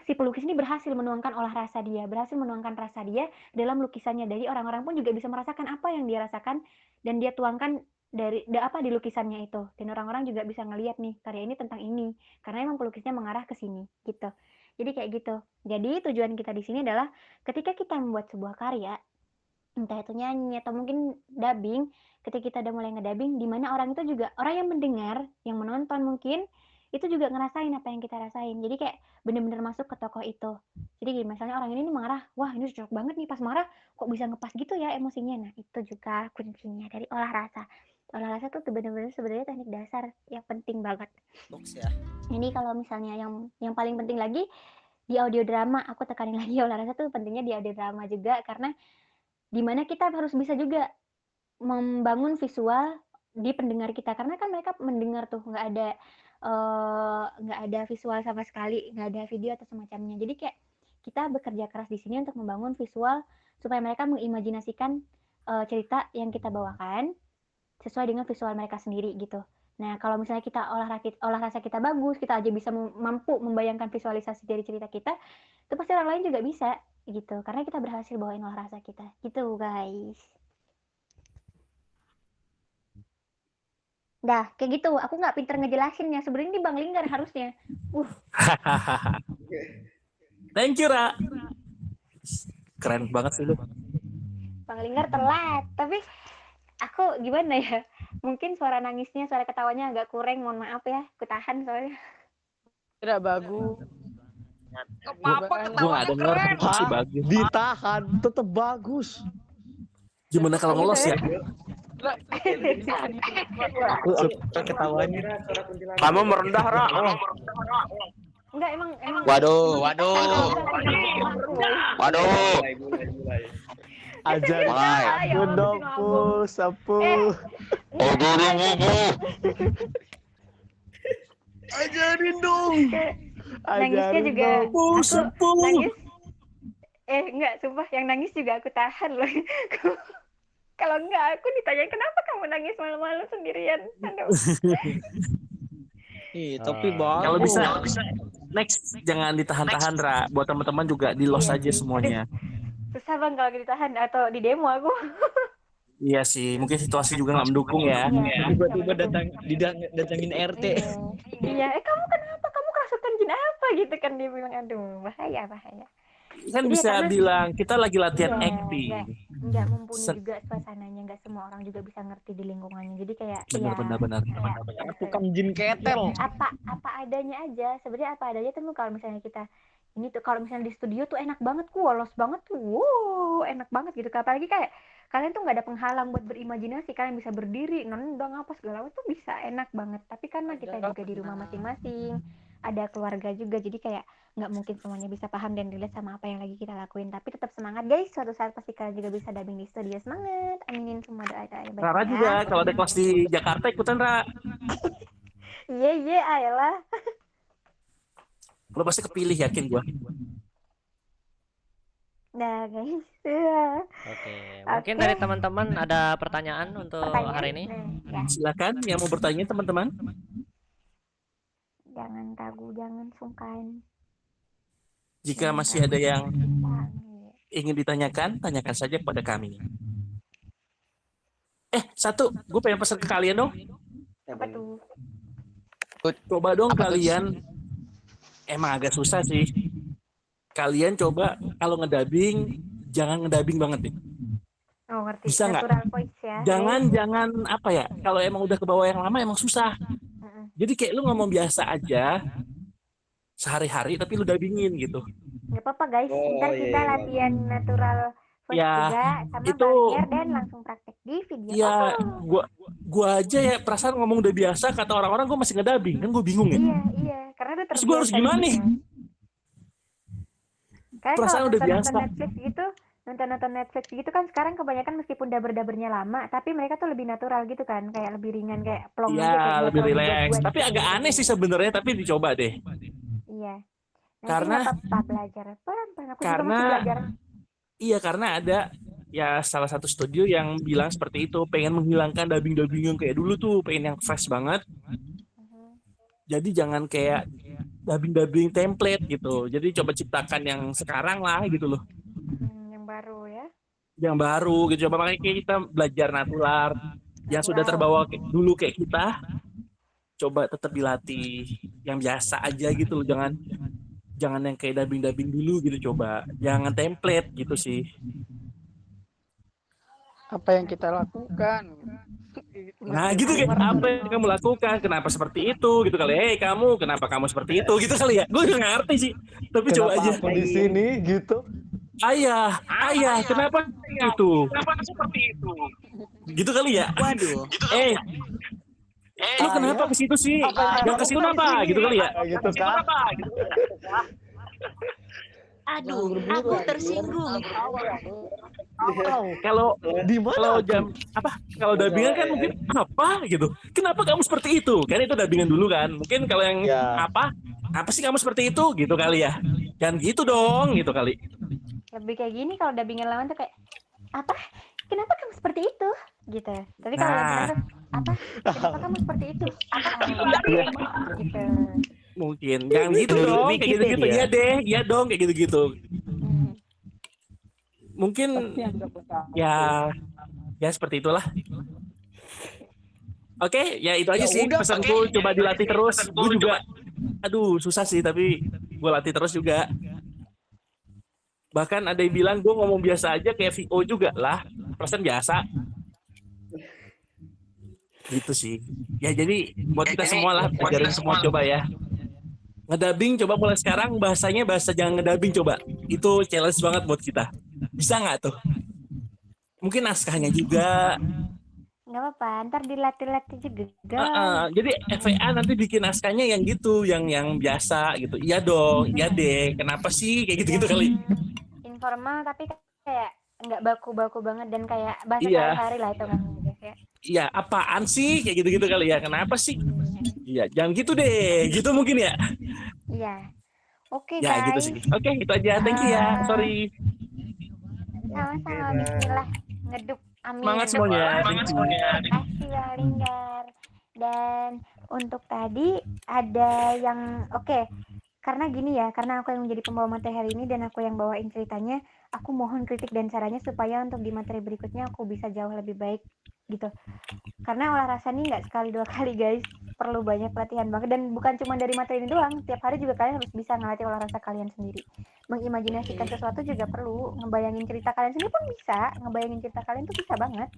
si pelukis ini berhasil menuangkan olah rasa dia, berhasil menuangkan rasa dia dalam lukisannya. Jadi orang-orang pun juga bisa merasakan apa yang dia rasakan dan dia tuangkan di lukisannya itu. Dan orang-orang juga bisa ngelihat nih karya ini tentang ini karena emang pelukisnya mengarah ke sini gitu. Jadi kayak gitu. Jadi tujuan kita di sini adalah ketika kita membuat sebuah karya, entah itu nyanyi atau mungkin dubbing, ketika kita udah mulai ngedubbing, di mana orang itu juga orang yang mendengar, yang menonton mungkin itu juga ngerasain apa yang kita rasain. Jadi kayak bener-bener masuk ke tokoh itu. Jadi misalnya orang ini marah, wah ini cocok banget nih pas marah, kok bisa ngepas gitu ya emosinya. Nah itu juga kuncinya dari olah rasa. Olah rasa tuh bener-bener sebenarnya teknik dasar yang penting banget. Ya. Ini kalau misalnya yang paling penting lagi di audio drama, aku tekanin lagi olah rasa tuh pentingnya di audio drama juga karena dimana kita harus bisa juga membangun visual di pendengar kita karena kan mereka mendengar tuh nggak ada visual sama sekali, nggak ada video atau semacamnya. Jadi kayak kita bekerja keras di sini untuk membangun visual supaya mereka mengimajinasikan cerita yang kita bawakan sesuai dengan visual mereka sendiri gitu. Nah kalau misalnya kita olah rasa kita bagus, kita aja bisa mampu membayangkan visualisasi dari cerita kita, itu pasti orang lain juga bisa gitu karena kita berhasil bawain olah rasa kita gitu guys. Dah kayak gitu, aku nggak pinter ngejelasinnya sebenarnya ini Bang Linggar harusnya. Thank you, Ra. Keren banget sih lu. Bang Linggar telat, tapi aku gimana ya? Mungkin suara nangisnya, suara ketawanya agak kurang, mohon maaf ya. Aku tahan soalnya. Tidak bagus. Apa ketawanya keren? Masih bagus. Ditahan, tetap bagus. Gimana kalau ngelos ya? Ketawanya. Kamu merendah, Ra. Enggak, emang. Waduh. Ajarin aku dong, Sapu. Ajarin dong. Nangisnya juga aku nangis. Enggak, sumpah yang nangis juga aku tahan loh. Kalau enggak aku ditanyain kenapa kamu nangis malam-malam sendirian. Aduh. Tapi bagus. Kalau bisa next jangan ditahan-tahan, Ra. Buat teman-teman juga di los aja semuanya. Susah Bang kalau ditahan atau di demo aku. Iya sih, mungkin situasi juga nggak mendukung ya. Tiba-tiba datangin RT. Iya, kamu kenapa? Kamu kerasukan jin apa gitu kan dia bilang, aduh bahaya. Kan Jadi ya bisa karena bilang kita lagi latihan iya, acting. nggak mumpuni juga suasananya, nggak semua orang juga bisa ngerti di lingkungannya. Jadi kayak ya Benar. kayak Tukang jin ketel. apa adanya aja. Sebenarnya apa adanya tuh kalau misalnya kita ini tuh kalau misalnya di studio tuh enak banget, lolos banget tuh, wow, enak banget gitu. Apalagi kayak kalian tuh nggak ada penghalang buat berimajinasi, kalian bisa berdiri, nendang apa segala macam tuh bisa enak banget. Tapi karena kita juga di rumah masing-masing, ada keluarga juga, jadi kayak nggak mungkin semuanya bisa paham dan relate sama apa yang lagi kita lakuin. Tapi tetap semangat guys, suatu saat pasti kalian juga bisa dubbing di studio. Semangat, aminin semua doa-doa yang Rara baik juga ya. kalau ada kelas di Jakarta ikutan Ra. Iya ayolah. Lo pasti kepilih, yakin gua. Nah guys, Oke, mungkin dari teman-teman ada pertanyaan untuk hari ini? Ya. Silakan yang mau bertanya teman-teman. Jangan ragu, jangan sungkan. Jika masih ada yang ingin ditanyakan, tanyakan saja kepada kami. Satu, gue pengen pesan ke kalian dong. Apa tuh? Coba dong kalian, emang agak susah sih. Kalian coba kalau ngedabing, jangan ngedabing banget deh. Oh ngerti. Bisa nggak? Natural voice ya. Jangan apa ya? Kalau emang udah ke bawah yang lama emang susah. Jadi kayak lu ngomong biasa aja sehari-hari tapi lu dubbingin gitu. Gak apa-apa guys, ntar kita latihan natural voice juga sama itu barrier dan langsung praktek di video. ya gua aja ya perasaan ngomong udah biasa, kata orang-orang gua masih ngedubbing kan, gua bingung ya. Iya, karena udah terus gua harus gimana nih? Kayak perasaan udah biasa. Nonton Netflix gitu kan sekarang kebanyakan meskipun daber-dabernya lama, tapi mereka tuh lebih natural gitu kan, kayak lebih ringan, kayak plong aja. Iya, lebih relax. Tapi agak aneh sih sebenarnya, tapi dicoba deh. Iya. Karena belajar pelan-pelan. Aku juga masih belajar. Iya, karena ada ya salah satu studio yang bilang seperti itu, pengen menghilangkan dubbing yang kayak dulu tuh, pengen yang fresh banget. Jadi jangan kayak dubbing template gitu. Jadi coba ciptakan yang sekarang lah gitu loh. Yang baru ya. Yang baru gitu. Coba makanya kita belajar natural. Yang sudah terbawa dulu kayak kita, coba tetap dilatih yang biasa aja gitu loh. Jangan yang kayak dubbing dulu gitu, coba. Jangan template gitu sih. Apa yang kita lakukan? Nah gitu kayak apa yang kamu lakukan, kenapa seperti itu gitu kali. Kamu kenapa kamu seperti itu gitu kali ya. Gue nggak ngerti sih, tapi kenapa coba aja aku di sini gitu. Ayah kenapa itu, kenapa seperti itu gitu kali ya. Waduh. Lu kenapa ke situ sih, yang ke situ apa gitu kali ya. Gitu kan. Aduh, aku tersinggung. Kalau jam apa, kalau dubbingan kan mungkin apa gitu, kenapa kamu seperti itu kan, itu dubbingan dulu kan. Mungkin kalau yang apa sih kamu seperti itu gitu kali ya, kan gitu dong gitu kali. Lebih kayak gini kalau dubbingan lawan tuh kayak apa, kenapa kamu seperti itu gitu. Tapi kalau dubbingan tuh apa, kenapa kamu seperti itu, apa gitu. Mungkin jangan gitu dong, kayak gitu-gitu. Iya dong kayak gitu-gitu. Mungkin ya seperti itulah. Oke, ya itu aja sih pesanku. Coba dilatih terus. Gue juga susah sih, tapi gue latih terus juga. Bahkan ada yang bilang gue ngomong biasa aja kayak VO juga lah, perasaan biasa gitu sih. Ya jadi buat kita semua lah, pelajarin semua coba ya. Ngedubbing coba mulai sekarang, bahasanya bahasa jangan ngedubbing coba. Itu challenge banget buat kita. Bisa nggak tuh? Mungkin naskahnya juga. Nggak apa-apa, ntar dilatih-latih juga. Jadi FVA nanti bikin naskahnya yang gitu, yang biasa gitu. Iya dong, iya deh. Kenapa sih kayak gitu-gitu kali? Informal tapi kayak nggak baku-baku banget dan kayak bahasa sehari-hari lah itu kan. Iya, apaan sih kayak gitu-gitu kali ya? Kenapa sih? Iya, jangan gitu deh. Gitu mungkin ya. Iya. Oke, ya, guys. gitu sih. Oke, itu aja. Thank you ya. Sorry. Sama-sama, bismillah. Ngedup. Amin. Semangat semuanya. Terima kasih, Bang Linggar. Dan untuk tadi ada yang karena gini ya, karena aku yang menjadi pembawa materi hari ini dan aku yang bawain ceritanya, aku mohon kritik dan sarannya supaya untuk di materi berikutnya aku bisa jauh lebih baik gitu. Karena olah rasa ini nggak sekali dua kali guys, perlu banyak latihan banget, dan bukan cuma dari materi ini doang. Tiap hari juga kalian harus bisa ngelatih olah rasa kalian sendiri. Mengimajinasikan sesuatu juga perlu. Ngebayangin cerita kalian sendiri pun bisa. Ngebayangin cerita kalian tuh bisa banget.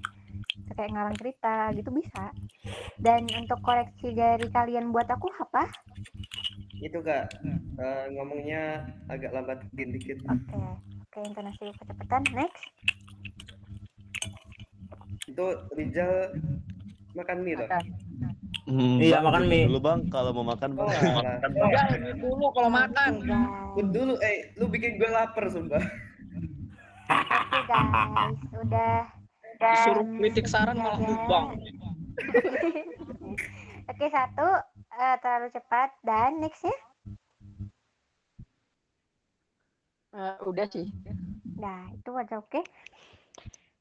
Kayak ngarang cerita gitu bisa. Dan untuk koreksi dari kalian buat aku apa? Itu Kak, ngomongnya agak lambat dikit. Oke, intonasi kecepatan. Next. Itu Rizal makan mie loh. Iya, Bang, makan jemput mie. dulu Bang kalau mau makan Bang. Enggak, ini dulu kalau makan. Dulu, lu bikin gue lapar sumpah. Oke guys, udah. Disuruh kritik saran malah ya. mukbang. Oke, 1 terlalu cepat, dan next ya. Udah sih. Nah, itu aja oke.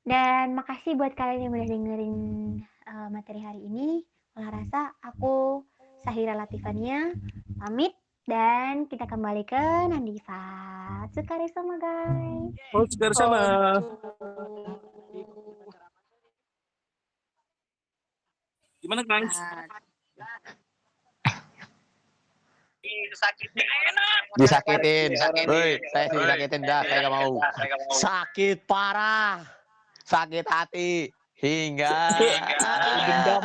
Dan makasih buat kalian yang udah dengerin materi hari ini. Olah rasa, aku Sahira Latifania pamit, dan kita kembali ke Nandifa. Sekali sama guys. Oh, sekarang sama. Gimana, guys? Disakitin. Woi, saya sih disakitin dah, saya gak mau. Sakit parah. Sakit hati hingga Dendam.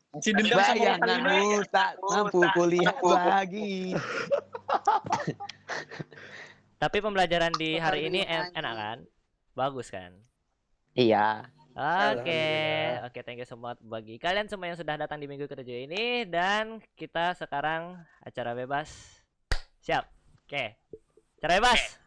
Masih dendam sama bayanganmu tak mampu kulihat lagi. Tapi pembelajaran di hari ini enak kan? Bagus kan? Iya. Oke, thank you so much bagi kalian semua yang sudah datang di minggu ke-7 ini, dan kita sekarang acara bebas. Siap. Oke. Acara bebas.